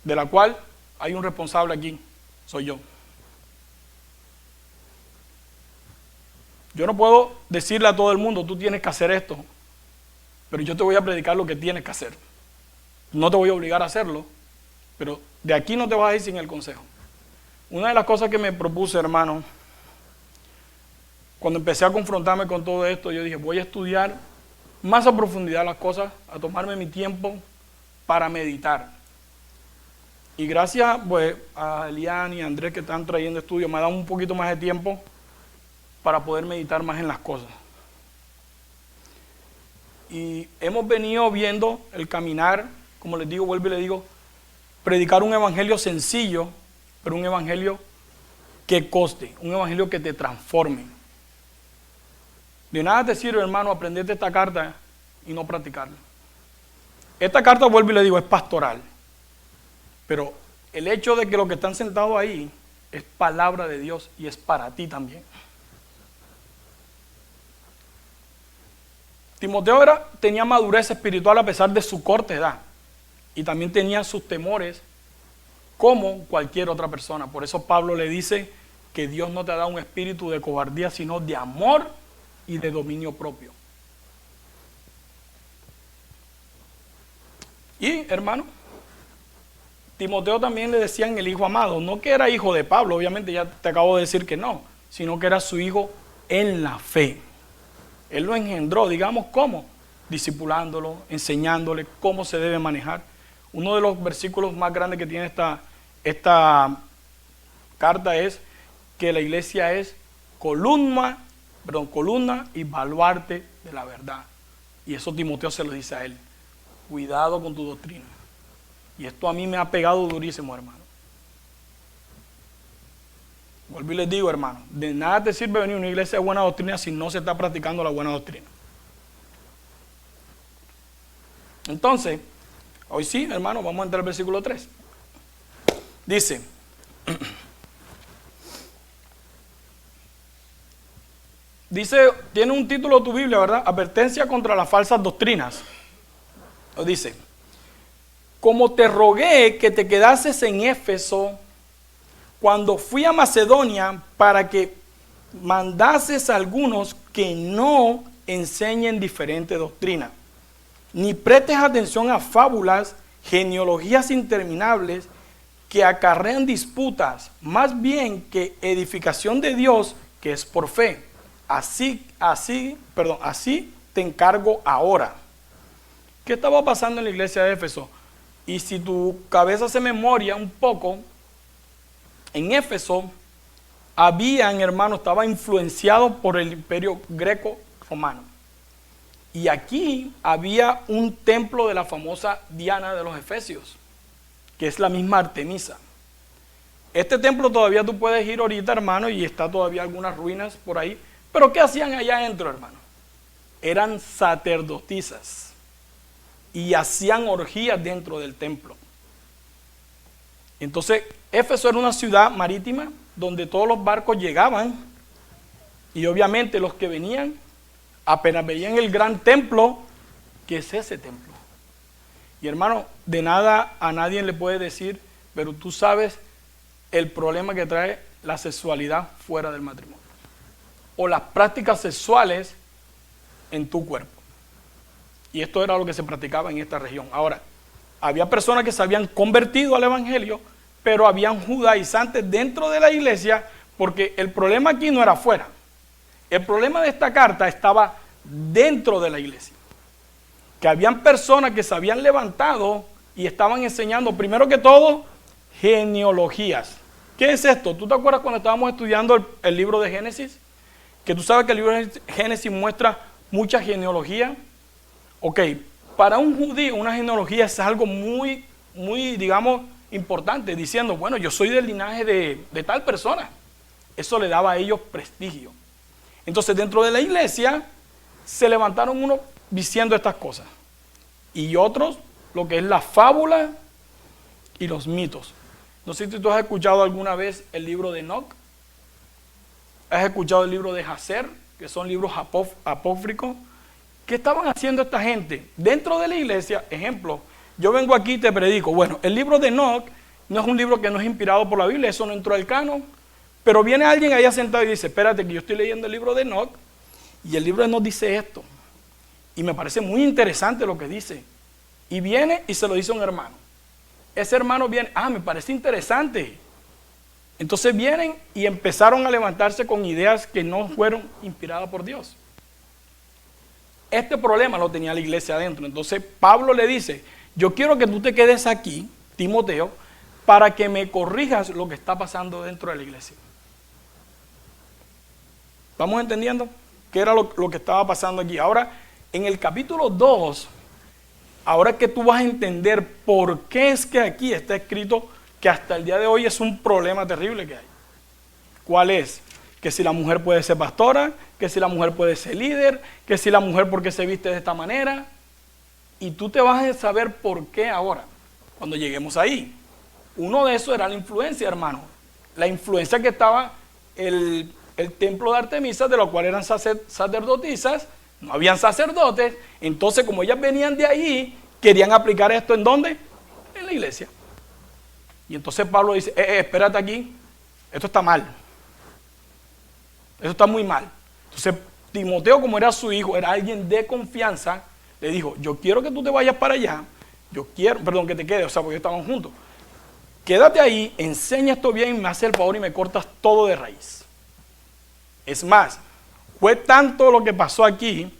Speaker 1: de la cual hay un responsable aquí, soy yo. Yo no puedo decirle a todo el mundo, tú tienes que hacer esto, pero yo te voy a predicar lo que tienes que hacer. No te voy a obligar a hacerlo, pero de aquí no te vas a ir sin el consejo. Una de las cosas que me propuse, hermano, cuando empecé a confrontarme con todo esto, yo dije, voy a estudiar más a profundidad las cosas, a tomarme mi tiempo para meditar. Y gracias pues, a Elian y a Andrés que están trayendo estudios, me ha dado un poquito más de tiempo para poder meditar más en las cosas. Y hemos venido viendo el caminar, como les digo, vuelvo y les digo, predicar un evangelio sencillo, pero un evangelio que coste, un evangelio que te transforme. De nada te sirve, hermano, aprenderte esta carta y no practicarla. Esta carta, vuelvo y le digo, es pastoral. Pero el hecho de que los que están sentados ahí es palabra de Dios y es para ti también. Timoteo tenía madurez espiritual a pesar de su corta edad. Y también tenía sus temores como cualquier otra persona. Por eso Pablo le dice que Dios no te ha dado un espíritu de cobardía, sino de amor y de dominio propio. Y, hermano, Timoteo también le decían el hijo amado. No que era hijo de Pablo, obviamente ya te acabo de decir que no, sino que era su hijo en la fe. Él lo engendró, digamos, ¿cómo? Discipulándolo, enseñándole cómo se debe manejar. Uno de los versículos más grandes que tiene esta carta es que la iglesia es columna y baluarte de la verdad. Y eso Timoteo se lo dice a él. Cuidado con tu doctrina. Y esto a mí me ha pegado durísimo, hermano. Vuelvo y les digo, hermano, de nada te sirve venir a una iglesia de buena doctrina si no se está practicando la buena doctrina. Entonces, hoy sí, hermano, vamos a entrar al versículo 3. Dice, tiene un título tu Biblia, ¿verdad? Advertencia contra las falsas doctrinas. Dice, como te rogué que te quedases en Éfeso cuando fui a Macedonia para que mandases a algunos que no enseñen diferente doctrina, ni prestes atención a fábulas, genealogías interminables que acarrean disputas, más bien que edificación de Dios que es por fe. Así te encargo ahora. ¿Qué estaba pasando en la iglesia de Éfeso? Y si tu cabeza se memoria un poco, en Éfeso estaba influenciado por el imperio greco-romano. Y aquí había un templo de la famosa Diana de los Efesios, que es la misma Artemisa. Este templo todavía tú puedes ir ahorita, hermano, y está todavía algunas ruinas por ahí. Pero ¿qué hacían allá adentro, hermano? Eran sacerdotisas y hacían orgías dentro del templo. Entonces, Éfeso era una ciudad marítima donde todos los barcos llegaban y obviamente los que venían apenas veían el gran templo, que es ese templo. Y hermano, de nada a nadie le puede decir, pero tú sabes el problema que trae la sexualidad fuera del matrimonio o las prácticas sexuales en tu cuerpo. Y esto era lo que se practicaba en esta región. Ahora, había personas que se habían convertido al evangelio, pero habían judaizantes dentro de la iglesia, porque el problema aquí no era afuera. El problema de esta carta estaba dentro de la iglesia. Que habían personas que se habían levantado y estaban enseñando, primero que todo, genealogías. ¿Qué es esto? ¿Tú te acuerdas cuando estábamos estudiando el libro de Génesis? Que tú sabes que el libro de Génesis muestra mucha genealogía. Ok, para un judío una genealogía es algo muy, digamos, importante, diciendo, bueno, yo soy del linaje de tal persona. Eso le daba a ellos prestigio. Entonces, dentro de la iglesia, se levantaron unos diciendo estas cosas. Y otros, lo que es la fábula y los mitos. No sé si tú has escuchado alguna vez el libro de Enoc. ¿Has escuchado el libro de Jacer? Que son libros apócrifos. ¿Qué estaban haciendo esta gente? Dentro de la iglesia, ejemplo, yo vengo aquí y te predico. Bueno, el libro de Enoc no es un libro que no es inspirado por la Biblia, eso no entró al canon. Pero viene alguien allá sentado y dice, espérate que yo estoy leyendo el libro de Enoc y el libro de Enoc dice esto. Y me parece muy interesante lo que dice. Y viene y se lo dice a un hermano. Ese hermano viene, me parece interesante. Entonces vienen y empezaron a levantarse con ideas que no fueron inspiradas por Dios. Este problema lo tenía la iglesia adentro. Entonces Pablo le dice, yo quiero que tú te quedes aquí, Timoteo, para que me corrijas lo que está pasando dentro de la iglesia. ¿Estamos entendiendo? ¿Qué era lo que estaba pasando aquí? Ahora, en el capítulo 2, ahora que tú vas a entender por qué es que aquí está escrito que hasta el día de hoy es un problema terrible que hay. ¿Cuál es? Que si la mujer puede ser pastora, que si la mujer puede ser líder, que si la mujer porque se viste de esta manera. Y tú te vas a saber por qué ahora, cuando lleguemos ahí. Uno de esos era la influencia, hermano. La influencia que estaba el templo de Artemisa, de lo cual eran sacerdotisas, no habían sacerdotes. Entonces, como ellas venían de ahí, querían aplicar esto ¿en dónde? En la iglesia. Y entonces Pablo dice, espérate aquí, esto está mal. Eso está muy mal. Entonces, Timoteo, como era su hijo, era alguien de confianza, le dijo, yo quiero que tú te vayas para allá, que te quedes, porque estaban juntos. Quédate ahí, enseña esto bien, me haces el favor y me cortas todo de raíz. Es más, fue tanto lo que pasó aquí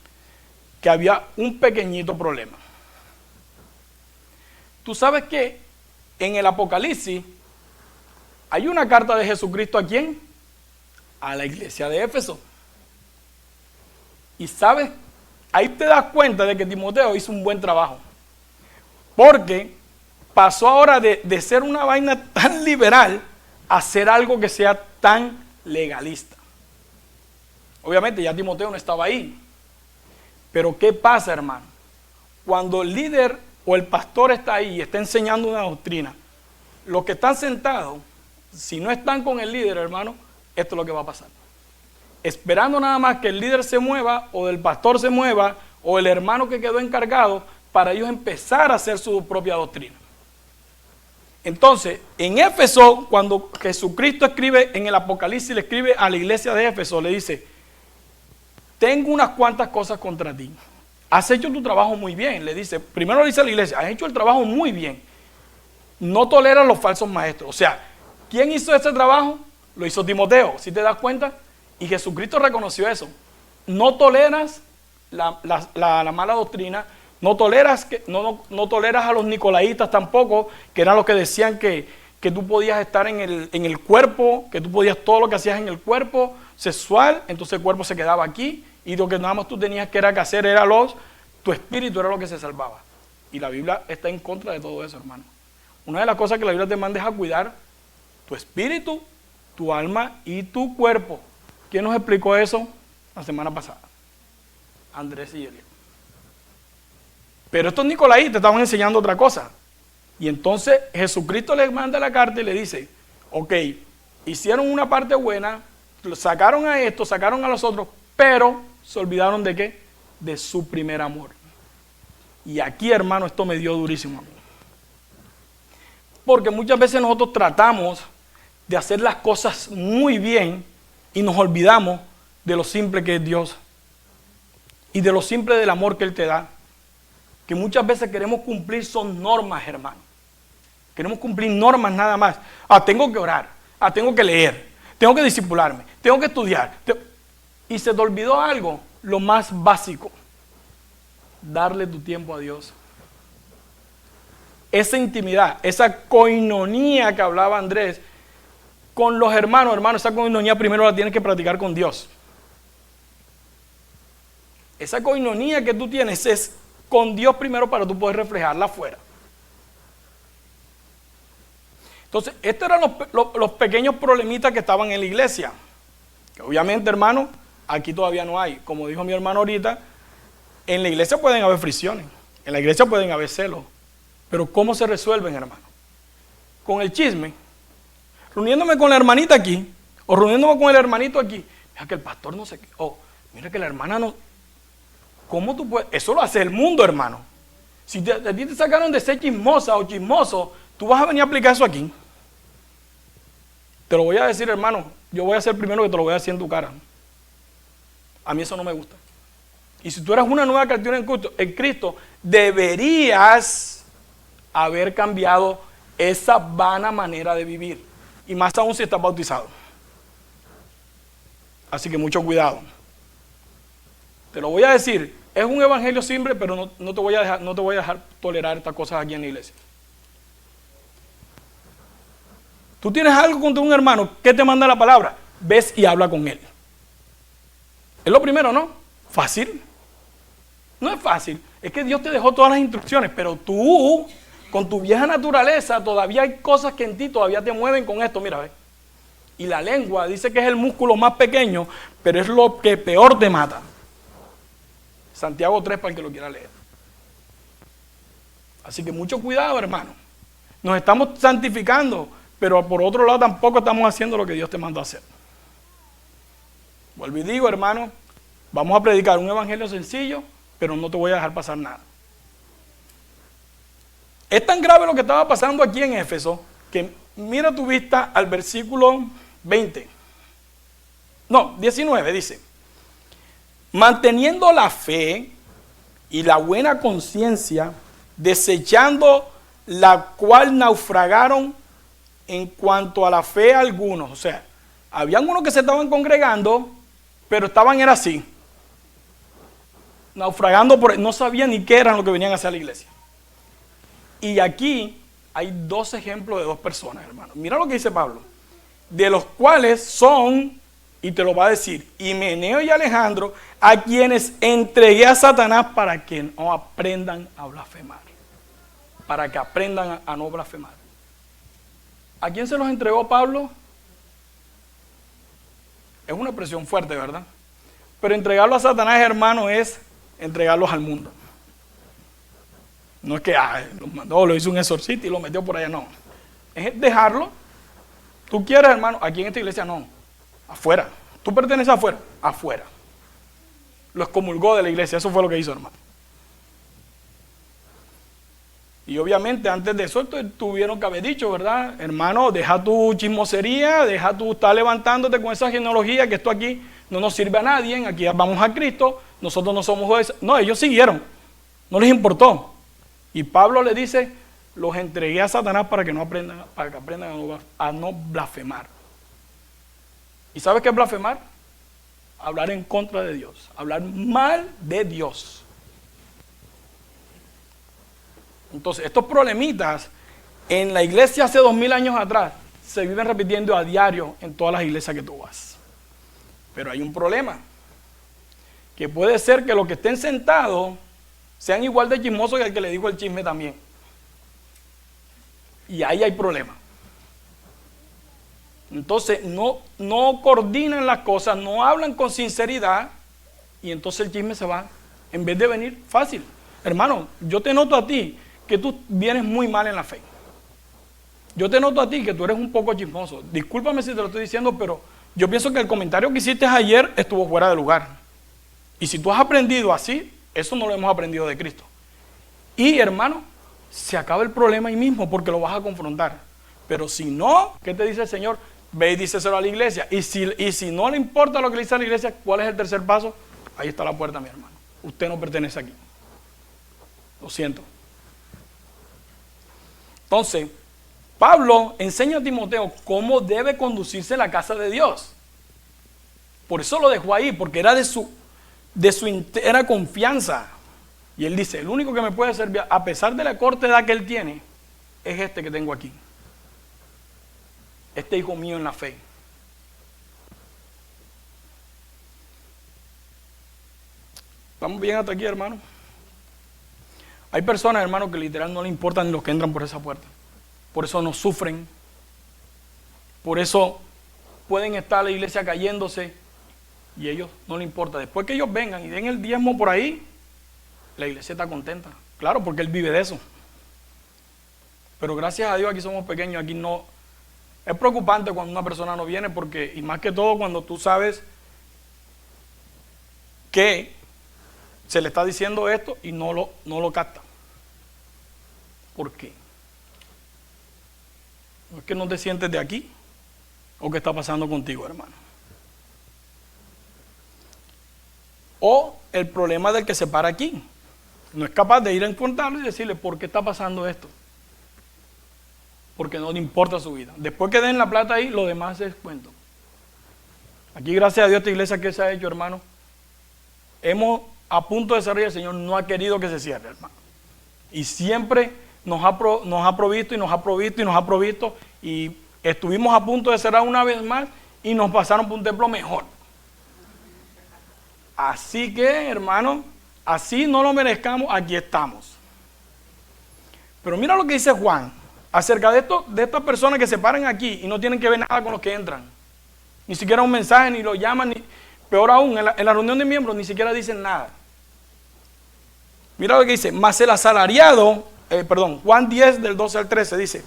Speaker 1: que había un pequeñito problema. Tú sabes que en el Apocalipsis hay una carta de Jesucristo ¿a quién? A la iglesia de Éfeso. Y sabes, ahí te das cuenta de que Timoteo hizo un buen trabajo. Porque pasó ahora de ser una vaina tan liberal a ser algo que sea tan legalista. Obviamente ya Timoteo no estaba ahí. Pero ¿qué pasa, hermano? Cuando el líder o el pastor está ahí y está enseñando una doctrina, los que están sentados, si no están con el líder, hermano, esto es lo que va a pasar. Esperando nada más que el líder se mueva, o el pastor se mueva, o el hermano que quedó encargado, para ellos empezar a hacer su propia doctrina. Entonces, en Éfeso, cuando Jesucristo escribe en el Apocalipsis, le escribe a la iglesia de Éfeso, le dice, tengo unas cuantas cosas contra ti. Has hecho tu trabajo muy bien, le dice. Primero le dice a la iglesia, has hecho el trabajo muy bien. No toleras los falsos maestros. O sea, ¿quién hizo ese trabajo? Lo hizo Timoteo, ¿sí te das cuenta? Y Jesucristo reconoció eso. No toleras la mala doctrina, no toleras a los nicolaitas tampoco, que eran los que decían que tú podías estar en el cuerpo, que tú podías todo lo que hacías en el cuerpo sexual, entonces el cuerpo se quedaba aquí, y lo que nada más tú tenías que hacer era tu espíritu era lo que se salvaba. Y la Biblia está en contra de todo eso, hermano. Una de las cosas que la Biblia te manda es a cuidar tu espíritu, tu alma y tu cuerpo. ¿Quién nos explicó eso la semana pasada? Andrés y Elio. Pero estos nicolaitas estaban enseñando otra cosa. Y entonces Jesucristo les manda la carta y le dice, ok, hicieron una parte buena, sacaron a esto, sacaron a los otros, pero se olvidaron de ¿qué? De su primer amor. Y aquí, hermano, esto me dio durísimo a mí. Porque muchas veces nosotros tratamos de hacer las cosas muy bien y nos olvidamos de lo simple que es Dios y de lo simple del amor que Él te da. Que muchas veces queremos cumplir son normas, hermano. Queremos cumplir normas nada más. Tengo que orar. Tengo que leer. Tengo que discipularme. Tengo que estudiar. Y se te olvidó algo, lo más básico. Darle tu tiempo a Dios. Esa intimidad, esa coinonía que hablaba Andrés con los hermanos, esa coinonía primero la tienes que practicar con Dios. Esa coinonía que tú tienes es con Dios primero para tú poder reflejarla afuera. Entonces, estos eran los pequeños problemitas que estaban en la iglesia. Que obviamente, hermano, aquí todavía no hay. Como dijo mi hermano ahorita, en la iglesia pueden haber fricciones, en la iglesia pueden haber celos. Pero ¿cómo se resuelven, hermano? Con el chisme. Reuniéndome con la hermanita aquí, o reuniéndome con el hermanito aquí. Mira que el pastor no sé qué. Mira que la hermana no. ¿Cómo tú puedes? Eso lo hace el mundo, hermano. Si a ti te sacaron de ser chismosa o chismoso, tú vas a venir a aplicar eso aquí. Te lo voy a decir, hermano. Yo voy a ser primero que te lo voy a decir en tu cara. A mí eso no me gusta. Y si tú eres una nueva criatura en Cristo, deberías haber cambiado esa vana manera de vivir. Y más aún si estás bautizado. Así que mucho cuidado. Te lo voy a decir, es un evangelio simple, pero no te voy a dejar tolerar estas cosas aquí en la iglesia. Tú tienes algo contra un hermano, ¿qué te manda la palabra? Ves y habla con él. Es lo primero, ¿no? Fácil. No es fácil. Es que Dios te dejó todas las instrucciones, pero tú, con tu vieja naturaleza, todavía hay cosas que en ti todavía te mueven con esto. Mira, ve. Y la lengua dice que es el músculo más pequeño, pero es lo que peor te mata. Santiago 3 para el que lo quiera leer. Así que mucho cuidado, hermano. Nos estamos santificando, pero por otro lado tampoco estamos haciendo lo que Dios te mandó a hacer. Vuelvo y digo, hermano, vamos a predicar un evangelio sencillo, pero no te voy a dejar pasar nada. Es tan grave lo que estaba pasando aquí en Éfeso, que mira tu vista al versículo 19 dice: manteniendo la fe y la buena conciencia, desechando la cual naufragaron en cuanto a la fe algunos. O sea, habían unos que se estaban congregando, pero era así, naufragando, no sabían ni qué eran lo que venían a hacer a la iglesia. Y aquí hay dos ejemplos de dos personas, hermano. Mira lo que dice Pablo. De los cuales son, y te lo va a decir, Himeneo y Alejandro, a quienes entregué a Satanás para que no aprendan a blasfemar. Para que aprendan a no blasfemar. ¿A quién se los entregó Pablo? Es una expresión fuerte, ¿verdad? Pero entregarlo a Satanás, hermano, es entregarlos al mundo. No es que los mandó, lo hizo un exorcista y lo metió por allá, no. Es dejarlo. Tú quieres, hermano, aquí en esta iglesia no. Afuera. ¿Tú perteneces afuera? Afuera. Lo excomulgó de la iglesia, eso fue lo que hizo, hermano. Y obviamente antes de eso tuvieron que haber dicho, ¿verdad? Hermano, deja tu chismosería, deja tu estar levantándote con esa genealogía, que esto aquí no nos sirve a nadie, aquí vamos a Cristo, nosotros no somos jueces. No, ellos siguieron, no les importó. Y Pablo le dice, los entregué a Satanás para que aprendan a no blasfemar. ¿Y sabes qué es blasfemar? Hablar en contra de Dios, hablar mal de Dios. Entonces, estos problemitas en la iglesia hace 2000 años atrás se viven repitiendo a diario en todas las iglesias que tú vas. Pero hay un problema, que puede ser que los que estén sentados sean igual de chismosos que el que le dijo el chisme también. Y ahí hay problema. Entonces, no coordinan las cosas, no hablan con sinceridad, y entonces el chisme se va, en vez de venir fácil. Hermano, yo te noto a ti que tú vienes muy mal en la fe. Yo te noto a ti que tú eres un poco chismoso. Discúlpame si te lo estoy diciendo, pero yo pienso que el comentario que hiciste ayer estuvo fuera de lugar. Y si tú has aprendido así, eso no lo hemos aprendido de Cristo. Y hermano, se acaba el problema ahí mismo porque lo vas a confrontar. Pero si no, ¿qué te dice el Señor? Ve y díselo a la iglesia. Y si no le importa lo que le dice a la iglesia, ¿cuál es el tercer paso? Ahí está la puerta, mi hermano. Usted no pertenece aquí. Lo siento. Entonces, Pablo enseña a Timoteo cómo debe conducirse la casa de Dios. Por eso lo dejó ahí, porque era de su entera confianza. Y él dice, el único que me puede servir, a pesar de la corta edad que él tiene, es este que tengo aquí. Este hijo mío en la fe. ¿Estamos bien hasta aquí, hermano? Hay personas, hermano, que literal no le importan ni los que entran por esa puerta. Por eso no sufren. Por eso pueden estar la iglesia cayéndose y ellos no les importa. Después que ellos vengan y den el diezmo por ahí, la iglesia está contenta. Claro, porque él vive de eso. Pero gracias a Dios aquí somos pequeños, aquí no. Es preocupante cuando una persona no viene porque, y más que todo cuando tú sabes que se le está diciendo esto y no lo capta. ¿Por qué? ¿No es que no te sientes de aquí? ¿O qué está pasando contigo, hermano? O el problema del que se para aquí. No es capaz de ir a encontrarlo y decirle, ¿por qué está pasando esto? Porque no le importa su vida. Después que den la plata ahí, lo demás es cuento. Aquí, gracias a Dios, esta iglesia que se ha hecho, hermano, hemos a punto de cerrar y el Señor no ha querido que se cierre, hermano. Y siempre nos ha provisto y nos ha provisto y nos ha provisto. Y estuvimos a punto de cerrar una vez más y nos pasaron por un templo mejor. Así que, hermano, así no lo merezcamos, aquí estamos. Pero mira lo que dice Juan acerca de estas personas que se paran aquí y no tienen que ver nada con los que entran. Ni siquiera un mensaje, ni lo llaman, ni, peor aún, en la reunión de miembros ni siquiera dicen nada. Mira lo que dice, mas el asalariado, Juan 10 del 12 al 13 dice,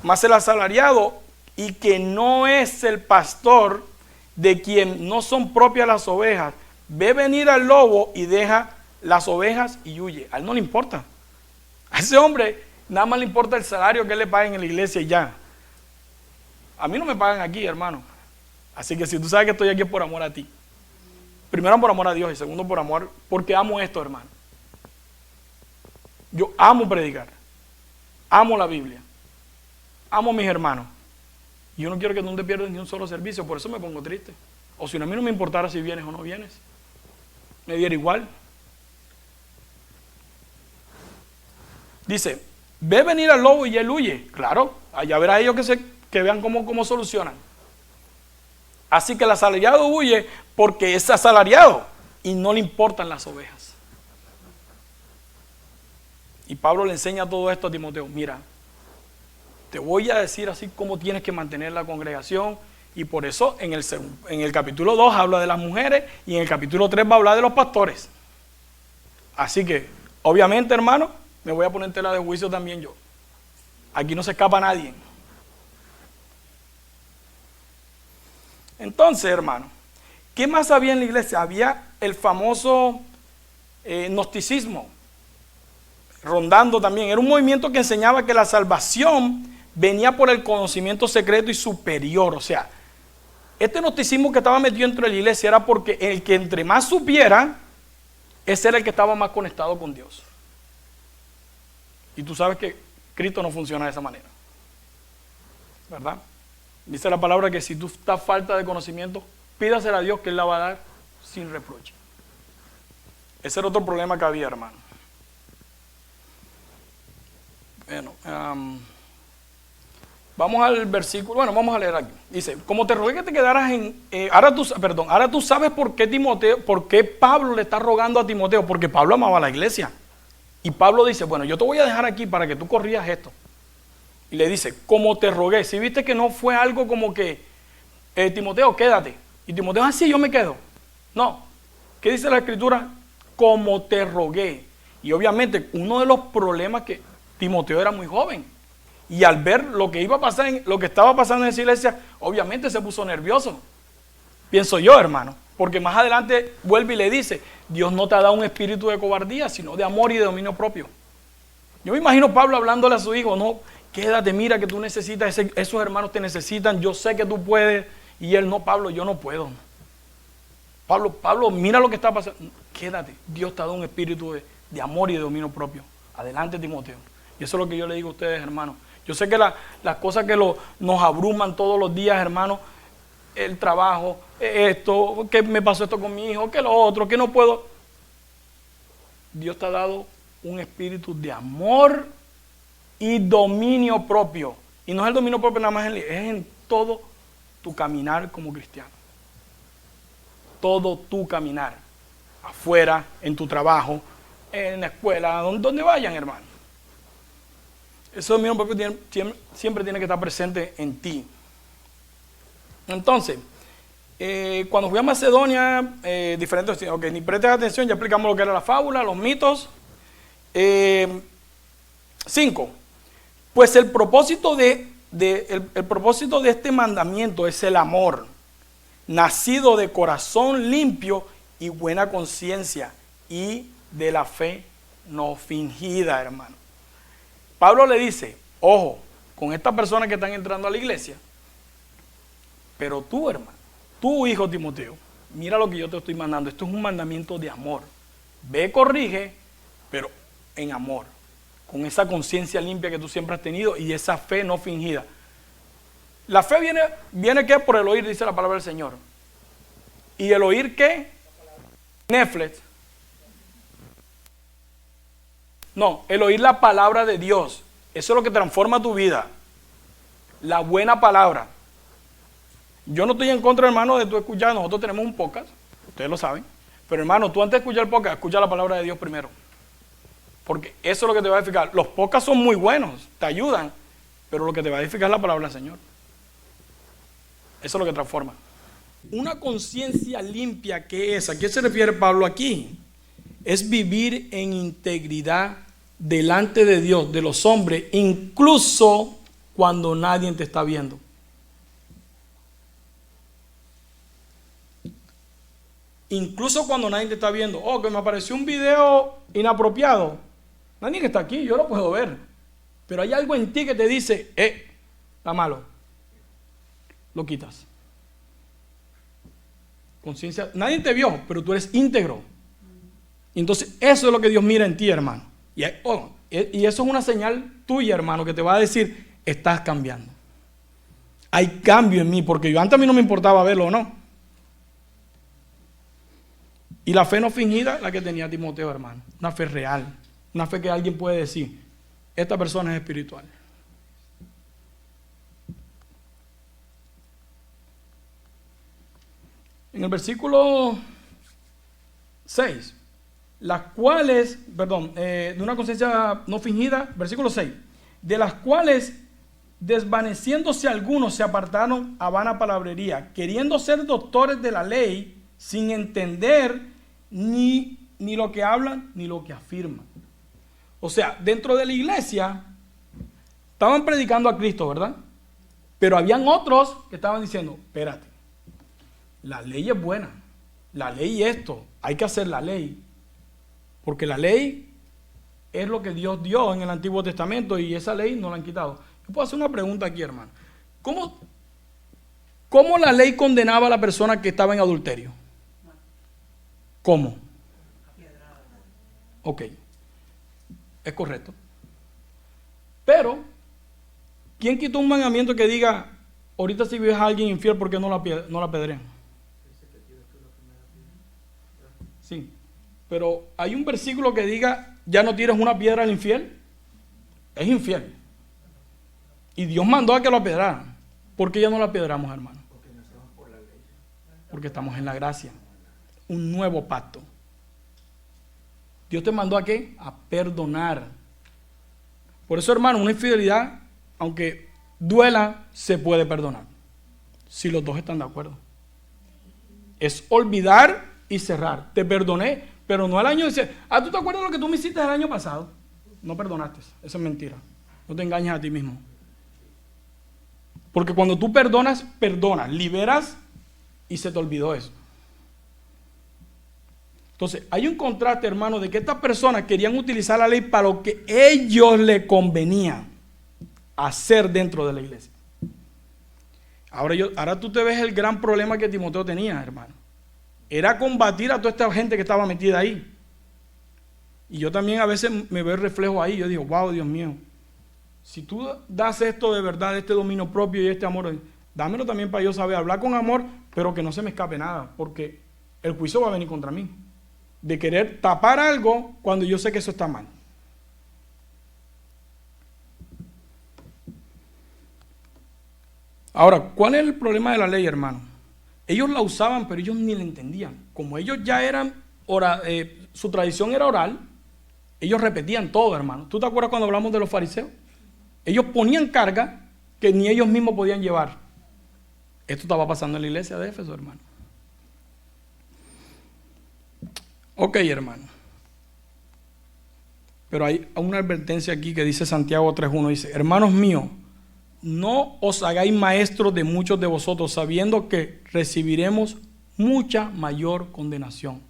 Speaker 1: mas el asalariado y que no es el pastor, de quien no son propias las ovejas, ve venir al lobo y deja las ovejas y huye. A él no le importa. A ese hombre nada más le importa el salario que le paguen en la iglesia y ya. A mí no me pagan aquí, hermano. Así que si tú sabes que estoy aquí es por amor a ti. Primero por amor a Dios y segundo por amor, porque amo esto, hermano. Yo amo predicar. Amo la Biblia. Amo a mis hermanos. Y yo no quiero que tú te pierdas ni un solo servicio, por eso me pongo triste. O si no, a mí no me importara si vienes o no vienes. Me diera igual. Dice, ve venir al lobo y él huye. Claro, allá verá ellos que vean cómo solucionan. Así que el asalariado huye porque es asalariado y no le importan las ovejas. Y Pablo le enseña todo esto a Timoteo. Mira, te voy a decir así cómo tienes que mantener la congregación. Y por eso en el capítulo 2 habla de las mujeres y en el capítulo 3 va a hablar de los pastores. Así que, obviamente, hermano, me voy a poner en tela de juicio también yo. Aquí no se escapa nadie. Entonces, hermano, ¿qué más había en la iglesia? Había el famoso gnosticismo, rondando también. Era un movimiento que enseñaba que la salvación venía por el conocimiento secreto y superior. O sea, este gnosticismo que estaba metido dentro de la iglesia era porque el que entre más supiera, ese era el que estaba más conectado con Dios. Y tú sabes que Cristo no funciona de esa manera, ¿verdad? Dice la palabra que si tú estás falta de conocimiento, pídasela a Dios que Él la va a dar sin reproche. Ese era otro problema que había, hermano. Bueno, vamos al versículo, vamos a leer aquí. Dice, como te rogué que te quedaras ahora tú sabes por qué Pablo le está rogando a Timoteo, porque Pablo amaba a la iglesia. Y Pablo dice, bueno, yo te voy a dejar aquí para que tú corrijas esto. Y le dice, como te rogué. Si viste que no fue algo como que, Timoteo, quédate. Y Timoteo, sí, yo me quedo. No. ¿Qué dice la escritura? Como te rogué. Y obviamente uno de los problemas que Timoteo era muy joven. Y al ver lo que iba a pasar, lo que estaba pasando en esa iglesia, obviamente se puso nervioso. Pienso yo, hermano. Porque más adelante vuelve y le dice, Dios no te ha dado un espíritu de cobardía, sino de amor y de dominio propio. Yo me imagino Pablo hablándole a su hijo, no, quédate, mira que tú necesitas, esos hermanos te necesitan, yo sé que tú puedes. Y él, no, Pablo, yo no puedo. Pablo, mira lo que está pasando. Quédate, Dios te ha dado un espíritu de amor y de dominio propio. Adelante, Timoteo. Y eso es lo que yo le digo a ustedes, hermanos. Yo sé que las cosas que nos abruman todos los días, hermano, el trabajo, esto, que me pasó esto con mi hijo, que lo otro, que no puedo. Dios te ha dado un espíritu de amor y dominio propio. Y no es el dominio propio nada más, es en todo tu caminar como cristiano. Todo tu caminar. Afuera, en tu trabajo, en la escuela, donde vayan, hermano. Ese dominio propio siempre tiene que estar presente en ti. Entonces, cuando fui a Macedonia, diferentes, ok, ni prestes atención, ya explicamos lo que era la fábula, los mitos. 5. Pues el propósito el propósito de este mandamiento es el amor, nacido de corazón limpio y buena conciencia, y de la fe no fingida, hermano. Pablo le dice, ojo, con estas personas que están entrando a la iglesia, pero tú, hermano, tú, hijo Timoteo, mira lo que yo te estoy mandando. Esto es un mandamiento de amor. Ve, corrige, pero en amor, con esa conciencia limpia que tú siempre has tenido y esa fe no fingida. La fe viene ¿qué? Por el oír, dice la palabra del Señor. ¿Y el oír qué? Netflix. No, el oír la palabra de Dios. Eso es lo que transforma tu vida. La buena palabra. Yo no estoy en contra, hermano, de tú escuchar. Nosotros tenemos un podcast, ustedes lo saben. Pero, hermano, tú antes de escuchar el podcast, escucha la palabra de Dios primero. Porque eso es lo que te va a edificar. Los podcasts son muy buenos, te ayudan, pero lo que te va a edificar es la palabra del Señor. Eso es lo que transforma. Una conciencia limpia, ¿qué es? ¿A qué se refiere Pablo aquí? Es vivir en integridad delante de Dios, de los hombres, incluso cuando nadie te está viendo. Incluso cuando nadie te está viendo. Oh, que me apareció un video inapropiado. Nadie que está aquí, yo lo puedo ver. Pero hay algo en ti que te dice, está malo. Lo quitas. Conciencia. Nadie te vio, pero tú eres íntegro. Y entonces eso es lo que Dios mira en ti, hermano. Y eso es una señal tuya, hermano, que te va a decir, estás cambiando. Hay cambio en mí, porque yo antes a mí no me importaba verlo o no. Y la fe no fingida, la que tenía Timoteo, hermano. Una fe real. Una fe que alguien puede decir, esta persona es espiritual. En el versículo 6, las cuales, de una conciencia no fingida, versículo 6, de las cuales desvaneciéndose algunos se apartaron a vana palabrería, queriendo ser doctores de la ley, sin entender ni lo que hablan ni lo que afirman. O sea, dentro de la iglesia estaban predicando a Cristo, ¿verdad? Pero habían otros que estaban diciendo, espérate, la ley es buena, la ley es esto, hay que hacer la ley. Porque la ley es lo que Dios dio en el Antiguo Testamento y esa ley no la han quitado. Yo puedo hacer una pregunta aquí, hermano. ¿Cómo la ley condenaba a la persona que estaba en adulterio? ¿Cómo? Ok, es correcto. Pero, ¿quién quitó un mandamiento que diga, ahorita si ves a alguien infiel, ¿por qué no la apedrean? Sí, pero hay un versículo que diga, ya no tires una piedra al infiel. Es infiel. Y Dios mandó a que lo apedraran. ¿Por qué ya no lo apedramos, hermano? Porque estamos en la gracia. Un nuevo pacto. Dios te mandó a ¿qué? A perdonar. Por eso, hermano, una infidelidad, aunque duela, se puede perdonar. Si los dos están de acuerdo. Es olvidar y cerrar. Te perdoné, pero no al año. Dice, ¿tú te acuerdas de lo que tú me hiciste el año pasado? No perdonaste. Eso es mentira. No te engañes a ti mismo. Porque cuando tú perdonas, liberas y se te olvidó eso. Entonces, hay un contraste, hermano, de que estas personas querían utilizar la ley para lo que ellos le convenía hacer dentro de la iglesia. Ahora tú te ves el gran problema que Timoteo tenía, hermano. Era combatir a toda esta gente que estaba metida ahí. Y yo también a veces me veo el reflejo ahí. Yo digo, wow, Dios mío.
Speaker 2: si tú das esto de verdad, este dominio propio y este amor, dámelo también para yo saber hablar con amor, pero que no se me escape nada, porque el juicio va a venir contra mí. De querer tapar algo cuando yo sé que eso está mal. Ahora, ¿cuál es el problema de la ley, hermano? Ellos la usaban, pero ellos ni la entendían. Como ellos ya eran, su tradición era oral, ellos repetían todo, hermano. ¿Tú te acuerdas cuando hablamos de los fariseos? Ellos ponían carga que ni ellos mismos podían llevar. Esto estaba pasando en la iglesia de Éfeso, hermano. Ok, hermano. Pero hay una advertencia aquí que dice Santiago 3:1, dice: hermanos míos, no os hagáis maestros de muchos de vosotros, sabiendo que recibiremos mucha mayor condenación.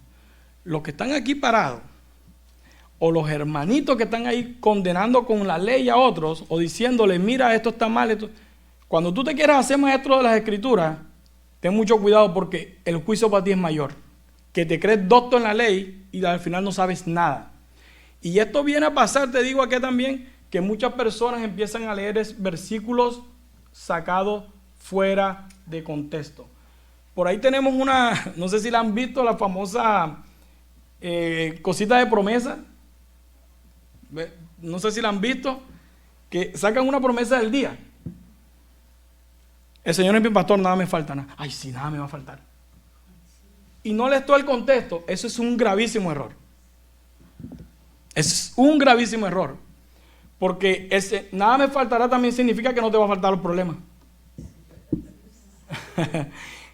Speaker 2: Los que están aquí parados, o los hermanitos que están ahí condenando con la ley a otros, o diciéndole, mira, esto está mal, esto... Cuando tú te quieras hacer maestro de las escrituras, ten mucho cuidado porque el juicio para ti es mayor. Que te crees doctor en la ley y al final no sabes nada. Y esto viene a pasar, te digo aquí también, que muchas personas empiezan a leer versículos sacados fuera de contexto. Por ahí tenemos una, no sé si la han visto, la famosa cosita de promesa. No sé si la han visto, que sacan una promesa del día. El Señor es mi pastor, nada me falta, nada. Ay, sí, nada me va a faltar. Y no lees todo el contexto. Eso es un gravísimo error. Es un gravísimo error. Porque ese nada me faltará también significa que no te va a faltar los problemas.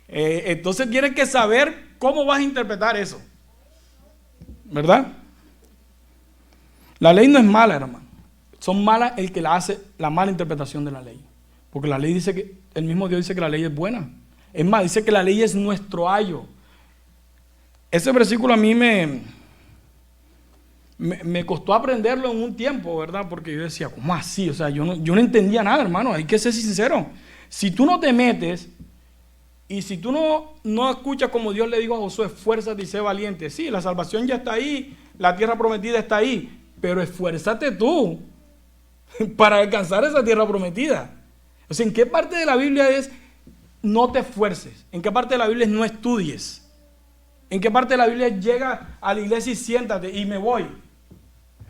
Speaker 2: Entonces tienes que saber cómo vas a interpretar eso. ¿Verdad? La ley no es mala, hermano. Son malas el que la hace la mala interpretación de la ley. Porque la ley dice que, el mismo Dios dice que la ley es buena. Es más, dice que la ley es nuestro ayo. Ese versículo a mí me costó aprenderlo en un tiempo, ¿verdad? Porque yo decía, ¿cómo así? O sea, yo no entendía nada, hermano. Hay que ser sincero. Si tú no te metes y si tú no escuchas como Dios le dijo a Josué, esfuérzate y sé valiente. Sí, la salvación ya está ahí, la tierra prometida está ahí, pero esfuérzate tú para alcanzar esa tierra prometida. O sea, ¿en qué parte de la Biblia es no te esfuerces? ¿En qué parte de la Biblia es no estudies? ¿En qué parte de la Biblia es llega a la iglesia y siéntate y me voy?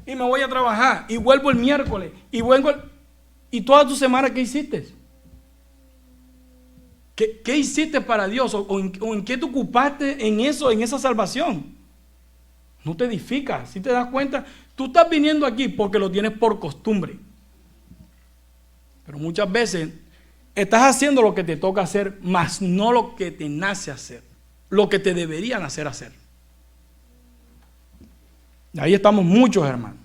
Speaker 2: Y me voy a trabajar y vuelvo el miércoles y vuelvo ¿y toda tu semana qué hiciste? ¿Qué hiciste para Dios? ¿O en qué te ocupaste en eso, en esa salvación? No te edificas. Si te das cuenta, tú estás viniendo aquí porque lo tienes por costumbre. Pero muchas veces estás haciendo lo que te toca hacer, más no lo que te nace hacer, lo que te deberían hacer. Ahí estamos muchos, hermanos.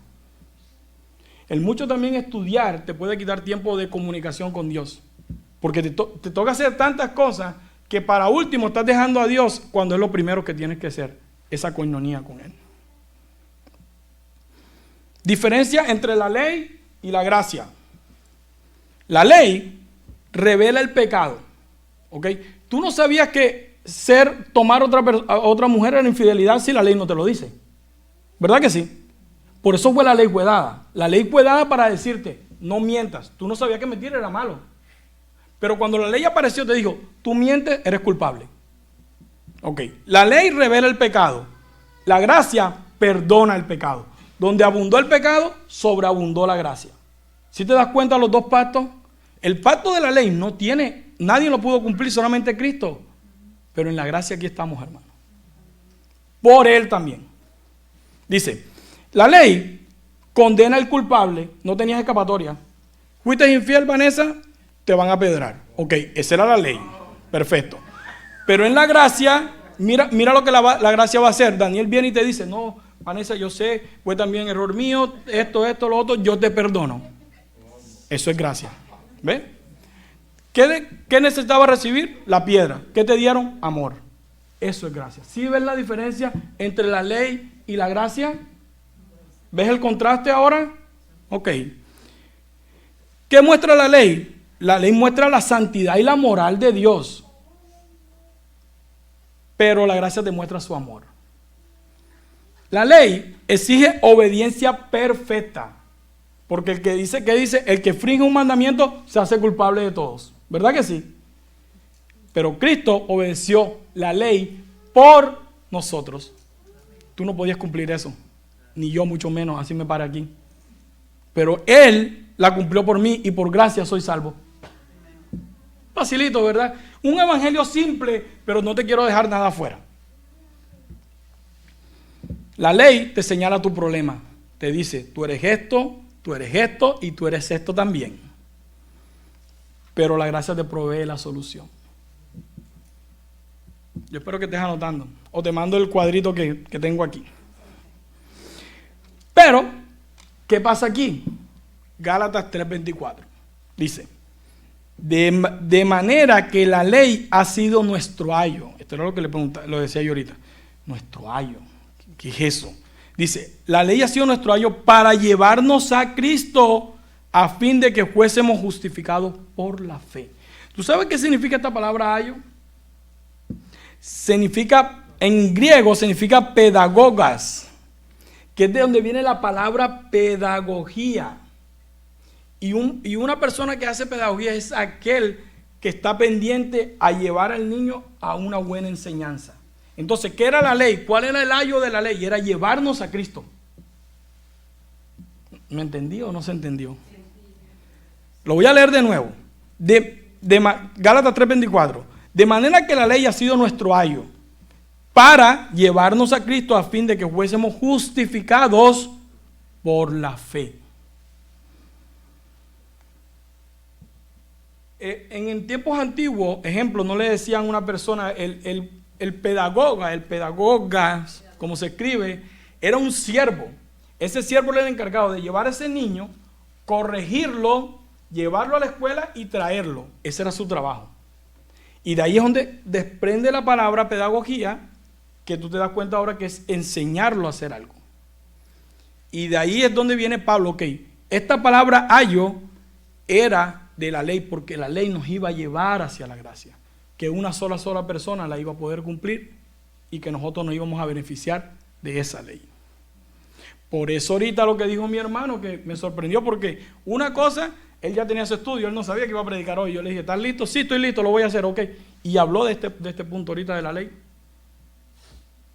Speaker 2: El mucho también estudiar te puede quitar tiempo de comunicación con Dios. Porque te toca hacer tantas cosas que para último estás dejando a Dios cuando es lo primero que tienes que hacer, esa coinonía con Él. Diferencia entre la ley y la gracia. La ley revela el pecado. ¿Ok? Tú no sabías que tomar a otra mujer era infidelidad si la ley no te lo dice. ¿Verdad que sí? Por eso fue la ley fue dada. La ley fue dada para decirte, no mientas. Tú no sabías que mentir era malo. Pero cuando la ley apareció te dijo, tú mientes, eres culpable. Ok. La ley revela el pecado. La gracia perdona el pecado. Donde abundó el pecado, sobreabundó la gracia. Si te das cuenta los dos pactos, el pacto de la ley no tiene, nadie lo pudo cumplir, solamente Cristo. Pero en la gracia aquí estamos, hermano. Por Él también. Dice, la ley condena al culpable, no tenías escapatoria. Fuiste infiel, Vanessa, te van a apedrear. Ok, esa era la ley. Perfecto. Pero en la gracia, mira lo que la gracia va a hacer. Daniel viene y te dice, no, Vanessa, yo sé, fue también error mío, esto, lo otro, yo te perdono. Eso es gracia. ¿Ves? ¿Qué necesitaba recibir? La piedra. ¿Qué te dieron? Amor. Eso es gracia. ¿Sí ves la diferencia entre la ley y la gracia? ¿Ves el contraste ahora? Ok. ¿Qué muestra la ley? La ley muestra la santidad y la moral de Dios. Pero la gracia demuestra su amor. La ley exige obediencia perfecta. Porque el que dice, el que infringe un mandamiento se hace culpable de todos. ¿Verdad que sí? Pero Cristo obedeció la ley por nosotros. Tú no podías cumplir eso. Ni yo mucho menos, así me para aquí. Pero Él la cumplió por mí y por gracia soy salvo. Facilito, ¿verdad? Un evangelio simple, pero no te quiero dejar nada afuera. La ley te señala tu problema. Te dice, tú eres esto y tú eres esto también. Pero la gracia te provee la solución. Yo espero que estés anotando. O te mando el cuadrito que tengo aquí. Pero, ¿qué pasa aquí? Gálatas 3:24. Dice, de manera que la ley ha sido nuestro ayo. Esto era lo que lo decía yo ahorita. Nuestro ayo. ¿Qué es eso? Dice, la ley ha sido nuestro ayo para llevarnos a Cristo a fin de que fuésemos justificados por la fe. ¿Tú sabes qué significa esta palabra ayo? Significa, en griego significa pedagogas, que es de donde viene la palabra pedagogía. Y una persona que hace pedagogía es aquel que está pendiente a llevar al niño a una buena enseñanza. Entonces, ¿qué era la ley? ¿Cuál era el ayo de la ley? Era llevarnos a Cristo. ¿Me entendió o no se entendió? Lo voy a leer de nuevo. Gálatas 3:24. De manera que la ley ha sido nuestro ayo para llevarnos a Cristo a fin de que fuésemos justificados por la fe. En tiempos antiguos, ejemplo, no le decían a una persona, el pedagoga, como se escribe, era un siervo. Ese siervo era el encargado de llevar a ese niño, corregirlo, llevarlo a la escuela y traerlo. Ese era su trabajo. Y de ahí es donde desprende la palabra pedagogía, que tú te das cuenta ahora que es enseñarlo a hacer algo. Y de ahí es donde viene Pablo, ok, esta palabra ayo era de la ley, porque la ley nos iba a llevar hacia la gracia, que una sola persona la iba a poder cumplir y que nosotros nos íbamos a beneficiar de esa ley. Por eso ahorita lo que dijo mi hermano, que me sorprendió, porque una cosa, él ya tenía su estudio, él no sabía que iba a predicar hoy. Yo le dije, ¿estás listo? Sí, estoy listo, lo voy a hacer, ok. Y habló de este punto ahorita de la ley.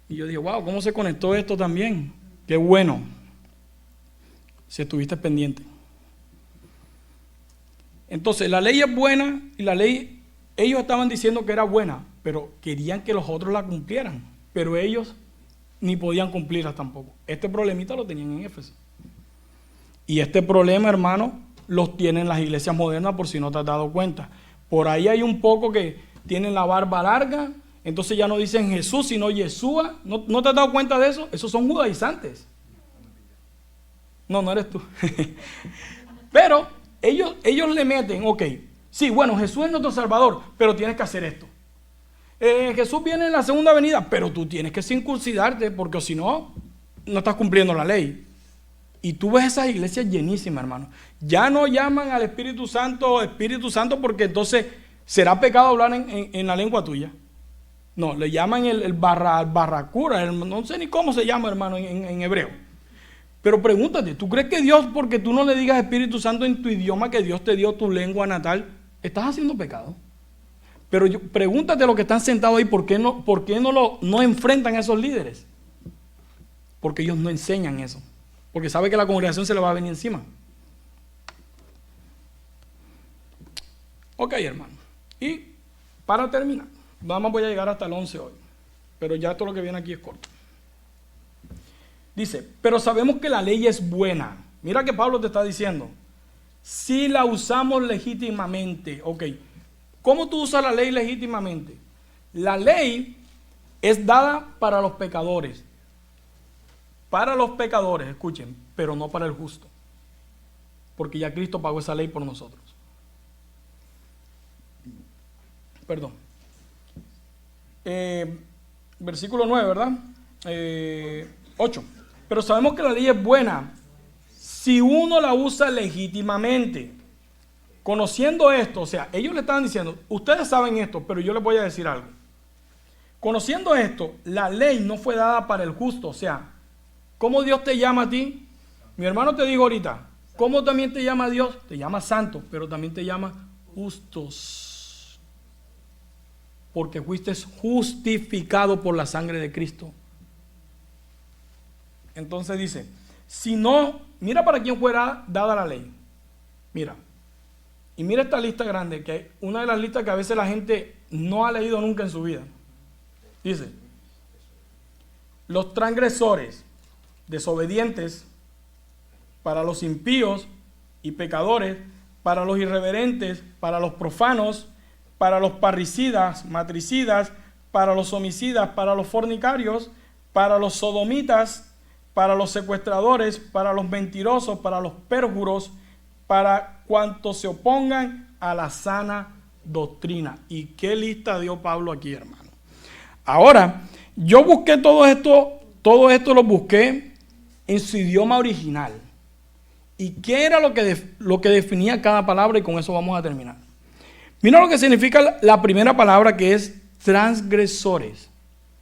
Speaker 2: Y yo dije, wow, ¿cómo se conectó esto también? Qué bueno, si estuviste pendiente. Entonces, la ley es buena y la ley, ellos estaban diciendo que era buena, pero querían que los otros la cumplieran. Pero ellos ni podían cumplirla tampoco. Este problemita lo tenían en Éfeso. Y este problema, hermano, los tienen las iglesias modernas, por si no te has dado cuenta. Por ahí hay un poco que tienen la barba larga, entonces ya no dicen Jesús, sino Yeshua. ¿No te has dado cuenta de eso? Esos son judaizantes. No eres tú. Pero ellos le meten, ok, sí, bueno, Jesús es nuestro Salvador, pero tienes que hacer esto. Jesús viene en la segunda venida, pero tú tienes que circuncidarte, porque si no, no estás cumpliendo la ley. Y tú ves esas iglesias llenísimas, hermano. Ya no llaman al Espíritu Santo, porque entonces será pecado hablar en la lengua tuya. No, le llaman el barracura, no sé ni cómo se llama, hermano, en hebreo. Pero pregúntate, ¿tú crees que Dios, porque tú no le digas Espíritu Santo en tu idioma que Dios te dio tu lengua natal, estás haciendo pecado? Pero pregúntate a los que están sentados ahí, ¿por qué no enfrentan a esos líderes? Porque ellos no enseñan eso. Porque sabe que la congregación se le va a venir encima. Ok, hermano. Y para terminar, voy a llegar hasta el 11 hoy. Pero ya todo lo que viene aquí es corto. Dice, pero sabemos que la ley es buena. Mira que Pablo te está diciendo. Si la usamos legítimamente. Ok. ¿Cómo tú usas la ley legítimamente? La ley es dada para los pecadores. Para los pecadores, escuchen, pero no para el justo. Porque ya Cristo pagó esa ley por nosotros. Perdón. Versículo 9, ¿verdad? 8. Pero sabemos que la ley es buena si uno la usa legítimamente. Conociendo esto, o sea, ellos le estaban diciendo, ustedes saben esto, pero yo les voy a decir algo. Conociendo esto, la ley no fue dada para el justo, o sea, ¿cómo Dios te llama a ti? Mi hermano te dijo ahorita, ¿Cómo también te llama Dios? Te llama santo, pero también te llama justos. Porque fuiste justificado por la sangre de Cristo. Entonces dice, si no, mira para quién fuera dada la ley. Mira. Y mira esta lista grande, que es una de las listas que a veces la gente no ha leído nunca en su vida. Dice, los transgresores, desobedientes, para los impíos y pecadores, para los irreverentes, para los profanos, para los parricidas, matricidas, para los homicidas, para los fornicarios, para los sodomitas, para los secuestradores, para los mentirosos, para los pérjuros, para cuantos se opongan a la sana doctrina. ¿Y qué lista dio Pablo aquí, hermano? Ahora, yo busqué todo esto lo busqué en su idioma original. ¿Y qué era lo que definía cada palabra? Y con eso vamos a terminar. Mira lo que significa la primera palabra, que es transgresores.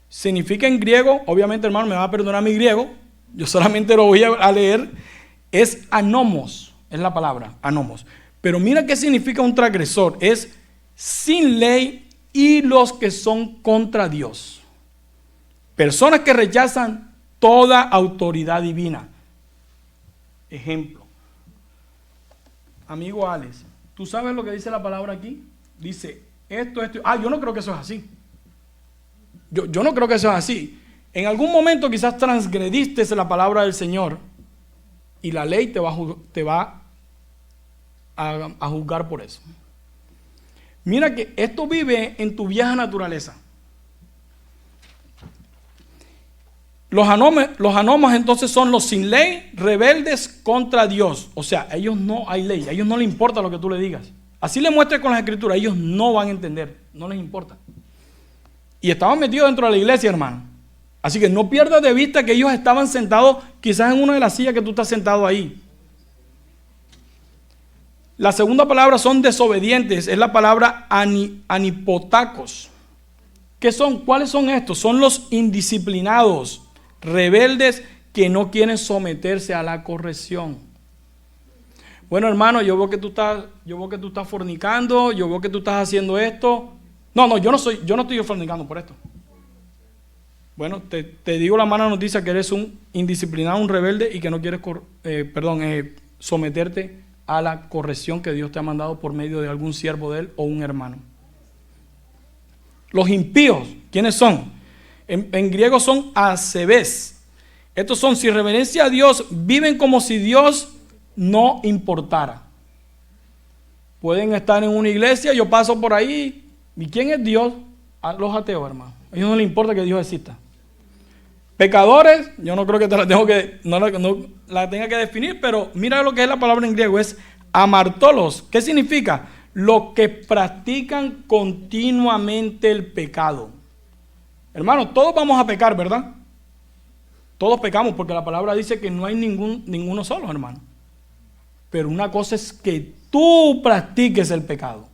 Speaker 2: Significa en griego, obviamente, hermano, me va a perdonar mi griego, yo solamente lo voy a leer, es anomos, es la palabra, anomos. Pero mira qué significa un transgresor, es sin ley y los que son contra Dios. Personas que rechazan toda autoridad divina. Ejemplo. Amigo Alex, ¿tú sabes lo que dice la palabra aquí? Dice esto. Yo no creo que eso es así. Yo no creo que eso es así. En algún momento quizás transgrediste la palabra del Señor y la ley te va a juzgar por eso. Mira que esto vive en tu vieja naturaleza. Los anomos entonces son los sin ley, rebeldes contra Dios. O sea, a ellos no hay ley, a ellos no les importa lo que tú le digas. Así le muestres con las escrituras, ellos no van a entender, no les importa. Y estaban metidos dentro de la iglesia, hermano. Así que no pierdas de vista que ellos estaban sentados quizás en una de las sillas que tú estás sentado ahí. La segunda palabra son desobedientes, es la palabra anipotacos. ¿Qué son? ¿Cuáles son estos? Son los indisciplinados, rebeldes que no quieren someterse a la corrección. Bueno, hermano, yo veo que tú estás fornicando, yo veo que tú estás haciendo esto. No, yo no estoy fornicando por esto. Bueno, te digo la mala noticia que eres un indisciplinado, un rebelde y que no quieres someterte a la corrección que Dios te ha mandado por medio de algún siervo de él o un hermano. Los impíos, ¿quiénes son? En griego son asebes. Estos son, sin reverencia a Dios, viven como si Dios no importara. Pueden estar en una iglesia, yo paso por ahí, ¿y quién es Dios? A los ateos, hermano. A ellos no les importa que Dios exista. Pecadores, yo no creo que no la tenga que definir, pero mira lo que es la palabra en griego, es amartolos. ¿Qué significa? Los que practican continuamente el pecado. Hermano, todos vamos a pecar, ¿verdad? Todos pecamos porque la palabra dice que no hay ninguno solo, hermano. Pero una cosa es que tú practiques el pecado.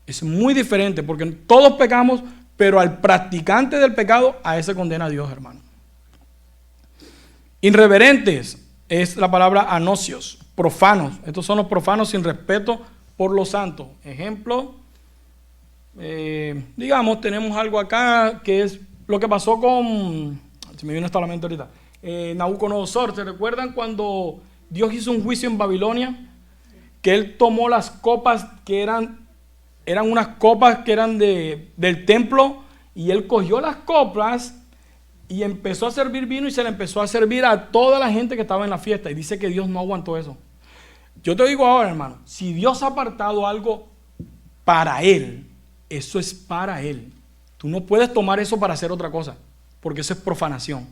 Speaker 2: Es muy diferente porque todos pecamos, pero al practicante del pecado, a ese condena a Dios, hermano. Irreverentes es la palabra anocios, profanos. Estos son los profanos sin respeto por los santos. Ejemplo, digamos, tenemos algo acá que es lo que pasó con, se me viene hasta la mente ahorita, Nabucodonosor. ¿Se recuerdan cuando Dios hizo un juicio en Babilonia? Que él tomó las copas que eran unas copas que eran del templo, y él cogió las copas y empezó a servir vino y se le empezó a servir a toda la gente que estaba en la fiesta, y dice que Dios no aguantó eso. Yo te digo ahora, hermano, si Dios ha apartado algo para él, eso es para él. Tú no puedes tomar eso para hacer otra cosa, porque eso es profanación.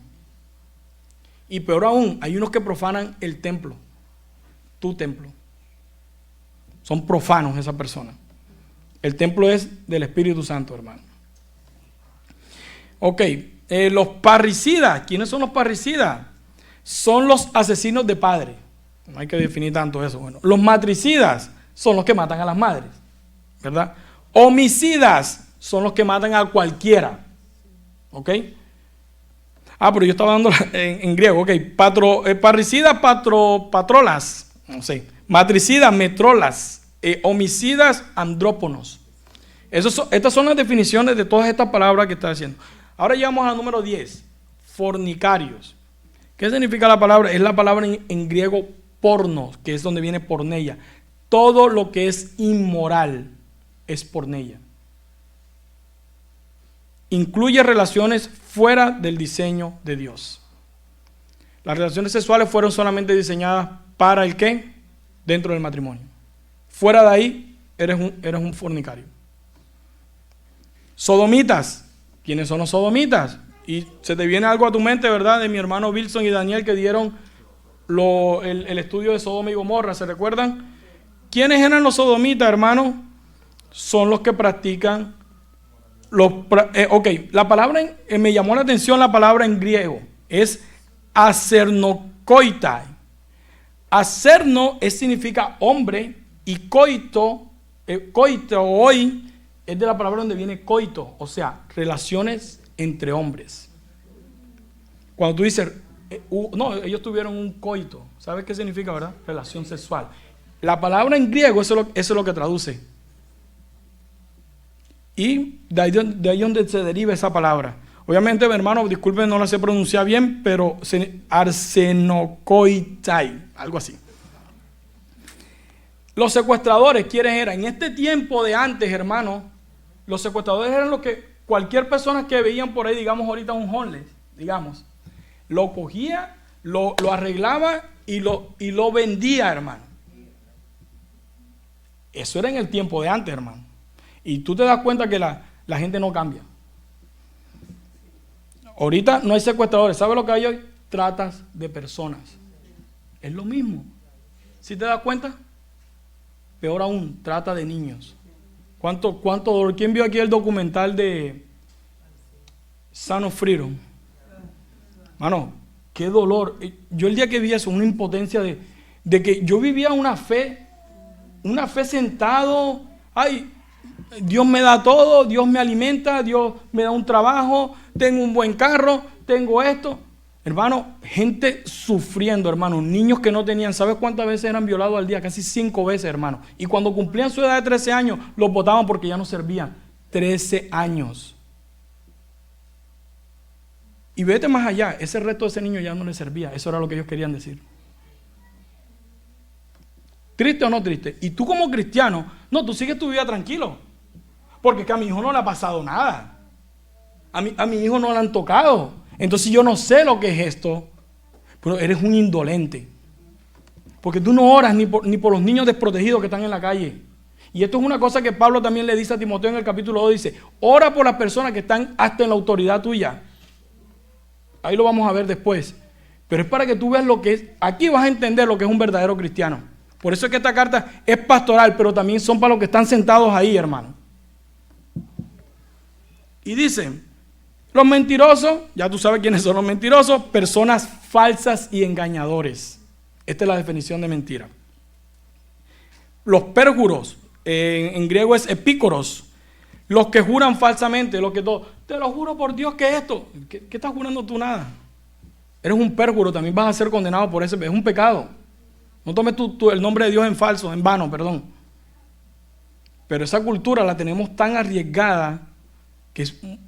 Speaker 2: Y peor aún, hay unos que profanan el templo, tu templo. Son profanos esas personas. El templo es del Espíritu Santo, hermano. Ok, los parricidas. ¿Quiénes son los parricidas? Son los asesinos de padre. No hay que definir tanto eso. Bueno, los matricidas son los que matan a las madres, ¿verdad? Homicidas son los que matan a cualquiera. ¿Ok? Pero yo estaba dando en griego, ok. Parricidas, patrolas, no sé. Matricidas, metrolas. Homicidas, andróponos. Estas son las definiciones de todas estas palabras que está diciendo. Ahora llegamos al número 10. Fornicarios. ¿Qué significa la palabra? Es la palabra en griego porno, que es donde viene porneia. Todo lo que es inmoral es porneia. Incluye relaciones fuera del diseño de Dios. Las relaciones sexuales fueron solamente diseñadas para el ¿qué? Dentro del matrimonio. Fuera de ahí, eres un fornicario. Sodomitas. ¿Quiénes son los sodomitas? Y se te viene algo a tu mente, ¿verdad? De mi hermano Wilson y Daniel que dieron el estudio de Sodoma y Gomorra. ¿Se recuerdan? ¿Quiénes eran los sodomitas, hermano? Son los que practican la palabra, me llamó la atención la palabra en griego. Es acernokoitai. Acerno significa hombre y coito hoy es de la palabra donde viene coito, o sea, relaciones entre hombres. Cuando tú dices, ellos tuvieron un coito, ¿sabes qué significa, verdad? Relación sexual. La palabra en griego, eso es lo que traduce. Y de ahí donde se deriva esa palabra. Obviamente, mi hermano, disculpen, no la sé pronunciar bien, pero arsenokoitai, algo así. Los secuestradores, ¿quiénes eran? En este tiempo de antes, hermano, los secuestradores eran lo que cualquier persona que veían por ahí, digamos ahorita un homeless, digamos, lo cogía, lo arreglaba y lo vendía, hermano. Eso era en el tiempo de antes, hermano. Y tú te das cuenta que la gente no cambia. Ahorita no hay secuestradores. ¿Sabes lo que hay hoy? Tratas de personas. Es lo mismo. ¿Sí te das cuenta? Peor aún, trata de niños. ¿Cuánto dolor? ¿Quién vio aquí el documental de Son of Freedom? Mano, qué dolor. Yo el día que vi eso, una impotencia de que yo vivía una fe sentado. Ay, Dios me da todo, Dios me alimenta, Dios me da un trabajo, tengo un buen carro, tengo esto. Hermano, gente sufriendo, hermano, niños que no tenían, ¿sabes cuántas veces eran violados al día? Casi 5 veces, hermano. Y cuando cumplían su edad de 13 años, los botaban porque ya no servían. 13 años. Y vete más allá, ese resto de ese niño ya no le servía. Eso era lo que ellos querían decir. ¿Triste o no triste? Y tú como cristiano, no, tú sigues tu vida tranquilo. Porque que a mi hijo no le ha pasado nada. A mi hijo no le han tocado. Entonces yo no sé lo que es esto. Pero eres un indolente. Porque tú no oras ni por los niños desprotegidos que están en la calle. Y esto es una cosa que Pablo también le dice a Timoteo en el capítulo 2. Dice, ora por las personas que están hasta en la autoridad tuya. Ahí lo vamos a ver después. Pero es para que tú veas lo que es. Aquí vas a entender lo que es un verdadero cristiano. Por eso es que esta carta es pastoral, pero también son para los que están sentados ahí, hermano. Y dice, los mentirosos, ya tú sabes quiénes son los mentirosos, personas falsas y engañadores. Esta es la definición de mentira. Los pérjuros, en griego es epícoros, los que juran falsamente, los que todo, te lo juro por Dios que esto, ¿qué estás jurando tú nada? Eres un pérjuro, también vas a ser condenado por eso, es un pecado. No tomes el nombre de Dios en falso, en vano, perdón. Pero esa cultura la tenemos tan arriesgada que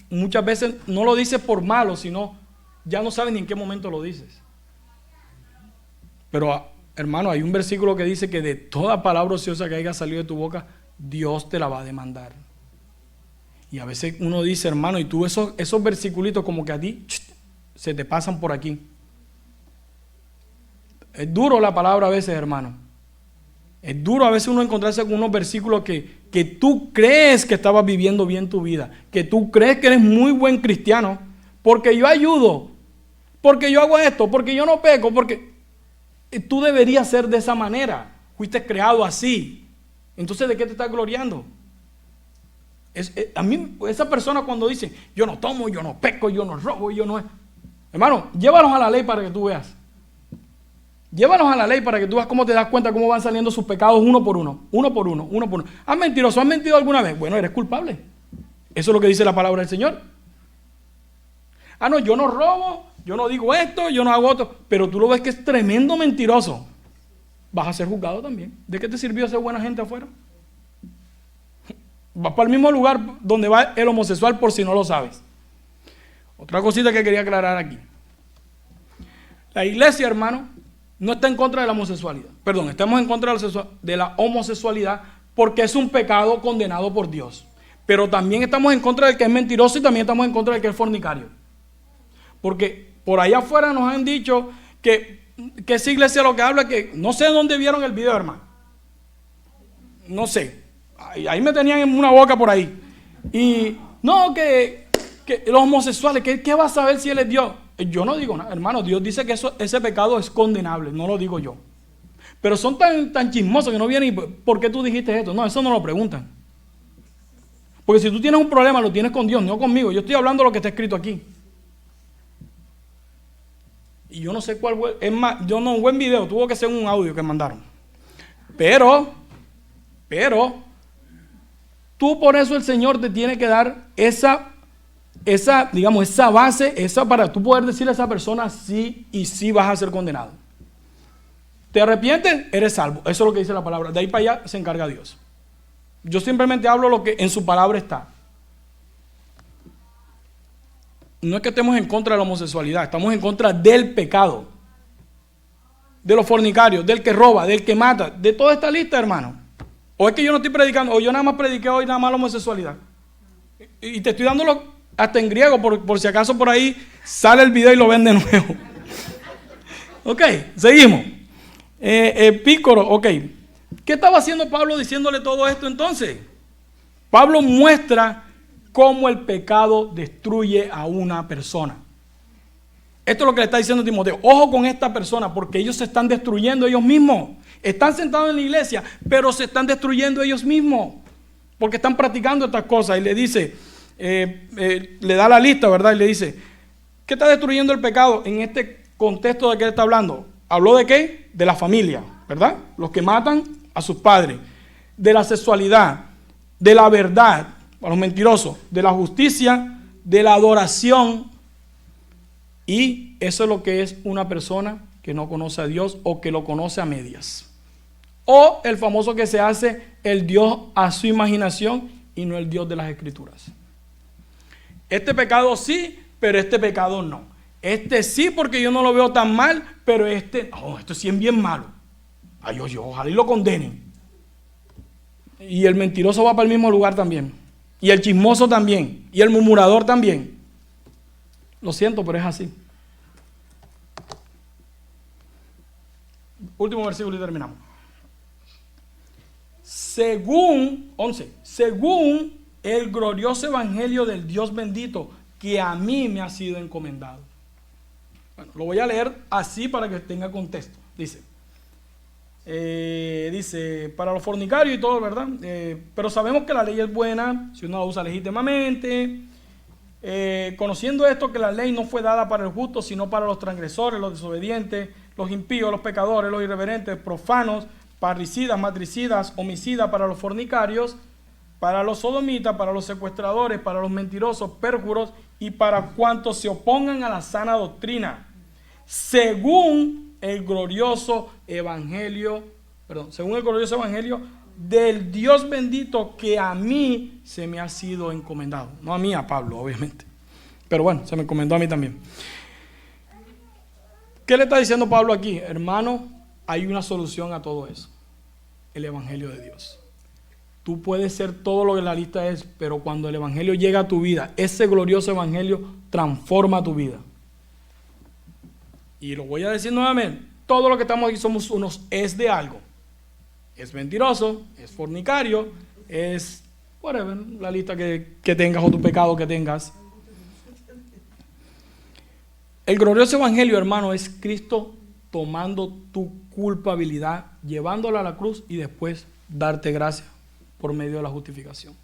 Speaker 2: muchas veces no lo dices por malo, sino ya no sabes ni en qué momento lo dices. Pero, hermano, hay un versículo que dice que de toda palabra ociosa que haya salido de tu boca, Dios te la va a demandar. Y a veces uno dice, hermano, y tú esos versículos como que a ti se te pasan por aquí. Es duro la palabra a veces, hermano. Es duro a veces uno encontrarse con unos versículos que tú crees que estabas viviendo bien tu vida, que tú crees que eres muy buen cristiano, porque yo ayudo, porque yo hago esto, porque yo no peco, porque tú deberías ser de esa manera. Fuiste creado así. Entonces, ¿de qué te estás gloriando? A mí, esa persona cuando dice, yo no tomo, yo no peco, yo no robo, yo no... Hermano, llévalos a la ley para que tú veas. Llévalos a la ley para que tú veas cómo te das cuenta cómo van saliendo sus pecados uno por uno. ¿Has mentiroso? ¿Has mentido alguna vez? Bueno, eres culpable. Eso es lo que dice la palabra del Señor. No, yo no robo, yo no digo esto, yo no hago otro, pero tú lo ves que es tremendo mentiroso, vas a ser juzgado también. ¿De qué te sirvió ser buena gente afuera? Vas para el mismo lugar donde va el homosexual, por si no lo sabes. Otra cosita que quería aclarar aquí. La iglesia, hermano, no está en contra de la homosexualidad. Perdón, estamos en contra de la homosexualidad porque es un pecado condenado por Dios. Pero también estamos en contra del que es mentiroso y también estamos en contra del que es fornicario. Porque por allá afuera nos han dicho que esa iglesia lo que habla, que no sé dónde vieron el video, hermano. No sé. Ahí me tenían en una boca por ahí. Y no, que los homosexuales, ¿qué va a saber si él es Dios? Yo no digo nada, hermano. Dios dice que ese pecado es condenable, no lo digo yo. Pero son tan chismosos que no vienen y ¿por qué tú dijiste esto? No, eso no lo preguntan. Porque si tú tienes un problema, lo tienes con Dios, no conmigo. Yo estoy hablando de lo que está escrito aquí. Y yo no sé cuál fue. Es más, yo no, un buen video, tuvo que ser un audio que mandaron. Pero, tú por eso el Señor te tiene que dar esa base, para tú poder decirle a esa persona sí y sí vas a ser condenado. ¿Te arrepientes? Eres salvo. Eso es lo que dice la palabra. De ahí para allá se encarga Dios. Yo simplemente hablo lo que en su palabra está. No es que estemos en contra de la homosexualidad, estamos en contra del pecado, de los fornicarios, del que roba, del que mata, de toda esta lista, hermano. O es que yo no estoy predicando, o yo nada más prediqué hoy nada más la homosexualidad. Y te estoy dándolo hasta en griego, por si acaso por ahí sale el video y lo ven de nuevo. Ok, seguimos. Pícoro, ok. ¿Qué estaba haciendo Pablo diciéndole todo esto entonces? Pablo muestra cómo el pecado destruye a una persona. Esto es lo que le está diciendo Timoteo. Ojo con esta persona, porque ellos se están destruyendo ellos mismos. Están sentados en la iglesia, pero se están destruyendo ellos mismos, porque están practicando estas cosas. Y le dice, le da la lista, ¿verdad? Y le dice, ¿qué está destruyendo el pecado? En este contexto de que él está hablando, ¿habló de qué? De la familia, ¿verdad? Los que matan a sus padres, de la sexualidad, de la verdad, a los mentirosos, de la justicia, de la adoración. Y eso es lo que es una persona que no conoce a Dios o que lo conoce a medias. O el famoso que se hace el Dios a su imaginación y no el Dios de las Escrituras. Este pecado sí, pero este pecado no. Este sí porque yo no lo veo tan mal, pero esto sí es bien malo. Ay, ojalá y lo condenen. Y el mentiroso va para el mismo lugar también. Y el chismoso también. Y el murmurador también. Lo siento, pero es así. Último versículo y terminamos. Según el glorioso evangelio del Dios bendito que a mí me ha sido encomendado. Bueno, lo voy a leer así para que tenga contexto. Dice, para los fornicarios y todo, ¿verdad? Pero sabemos que la ley es buena si uno la usa legítimamente. Conociendo esto, que la ley no fue dada para el justo, sino para los transgresores, los desobedientes, los impíos, los pecadores, los irreverentes, profanos, parricidas, matricidas, homicidas, para los fornicarios, para los sodomitas, para los secuestradores, para los mentirosos, pérjuros y para cuantos se opongan a la sana doctrina, según el glorioso evangelio del Dios bendito que a mí se me ha sido encomendado. No a mí, a Pablo, obviamente. Pero bueno, se me encomendó a mí también. ¿Qué le está diciendo Pablo aquí? Hermano, hay una solución a todo eso. El evangelio de Dios. Tú puedes ser todo lo que la lista es, pero cuando el evangelio llega a tu vida, ese glorioso evangelio transforma tu vida. Y lo voy a decir nuevamente, todo lo que estamos aquí somos unos es de algo. Es mentiroso, es fornicario, es whatever, la lista que tengas o tu pecado que tengas. El glorioso evangelio, hermano, es Cristo tomando tu culpabilidad, llevándola a la cruz y después darte gracia por medio de la justificación.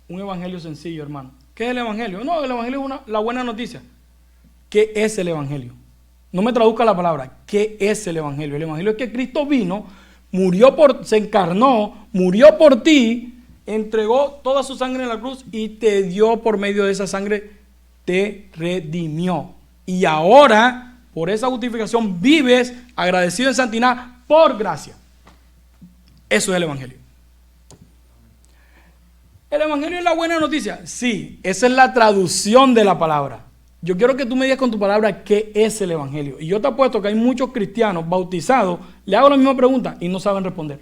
Speaker 2: Un evangelio sencillo, hermano. ¿Qué es el evangelio? No, el evangelio es la buena noticia. ¿Qué es el evangelio? No me traduzca la palabra. ¿Qué es el evangelio? El evangelio es que Cristo vino, se encarnó, murió por ti, entregó toda su sangre en la cruz y te dio por medio de esa sangre te redimió. Y ahora, por esa justificación, vives agradecido en santidad por gracia. Eso es el Evangelio. ¿El Evangelio es la buena noticia? Sí, esa es la traducción de la palabra. Yo quiero que tú me digas con tu palabra qué es el Evangelio. Y yo te apuesto que hay muchos cristianos bautizados, le hago la misma pregunta y no saben responder.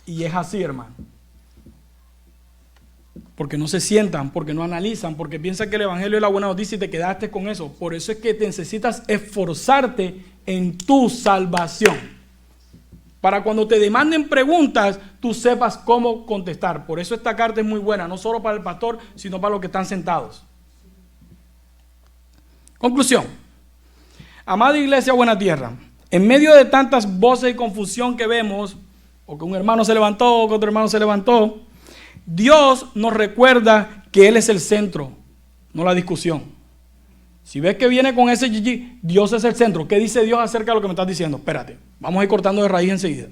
Speaker 2: Y es así, hermano. Porque no se sientan, porque no analizan, porque piensan que el Evangelio es la buena noticia y te quedaste con eso. Por eso es que te necesitas esforzarte en tu salvación. Para cuando te demanden preguntas, tú sepas cómo contestar. Por eso esta carta es muy buena, no solo para el pastor, sino para los que están sentados. Conclusión. Amada iglesia Buena Tierra, en medio de tantas voces y confusión que vemos, o que un hermano se levantó, o que otro hermano se levantó, Dios nos recuerda que Él es el centro, no la discusión. Si ves que viene con ese GG, Dios es el centro. ¿Qué dice Dios acerca de lo que me estás diciendo? Espérate, vamos a ir cortando de raíz enseguida.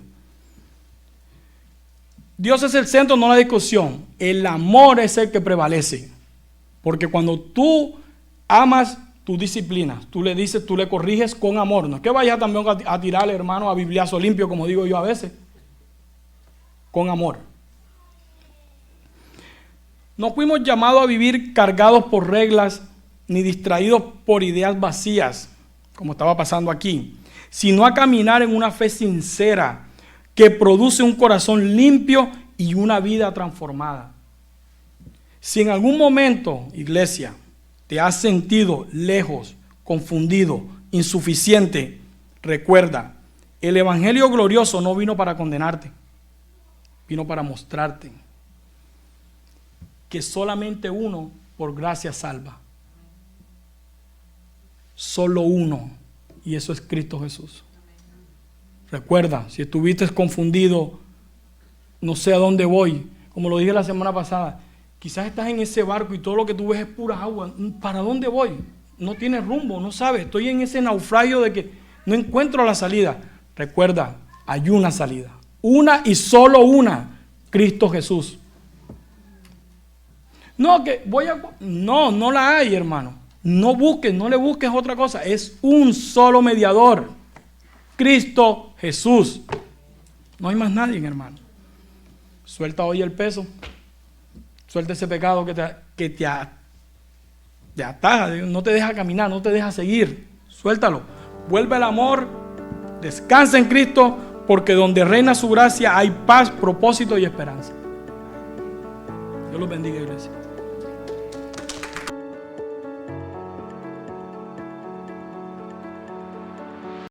Speaker 2: Dios es el centro, no la discusión. El amor es el que prevalece. Porque cuando tú amas, tú disciplinas. Tú le dices, tú le corriges con amor. No es que vayas también a tirarle, hermano, a bibliazo limpio, como digo yo a veces. Con amor. No fuimos llamados a vivir cargados por reglas ni distraídos por ideas vacías, como estaba pasando aquí, sino a caminar en una fe sincera que produce un corazón limpio y una vida transformada. Si en algún momento, iglesia, te has sentido lejos, confundido, insuficiente, recuerda, el Evangelio glorioso no vino para condenarte, vino para mostrarte que solamente uno por gracia salva. Solo uno, y eso es Cristo Jesús. Recuerda, si estuviste confundido, no sé a dónde voy, como lo dije la semana pasada, quizás estás en ese barco y todo lo que tú ves es pura agua. ¿Para dónde voy? No tienes rumbo, no sabes. Estoy en ese naufragio de que no encuentro la salida. Recuerda, hay una salida. Una y solo una, Cristo Jesús. No, que voy a... No la hay, hermano. No busques, no le busques otra cosa. Es un solo mediador. Cristo Jesús. No hay más nadie, hermano. Suelta hoy el peso. Suelta ese pecado que te ataja, no te deja caminar, no te deja seguir. Suéltalo. Vuelve al amor. Descansa en Cristo, porque donde reina su gracia hay paz, propósito y esperanza. Dios los bendiga, iglesia.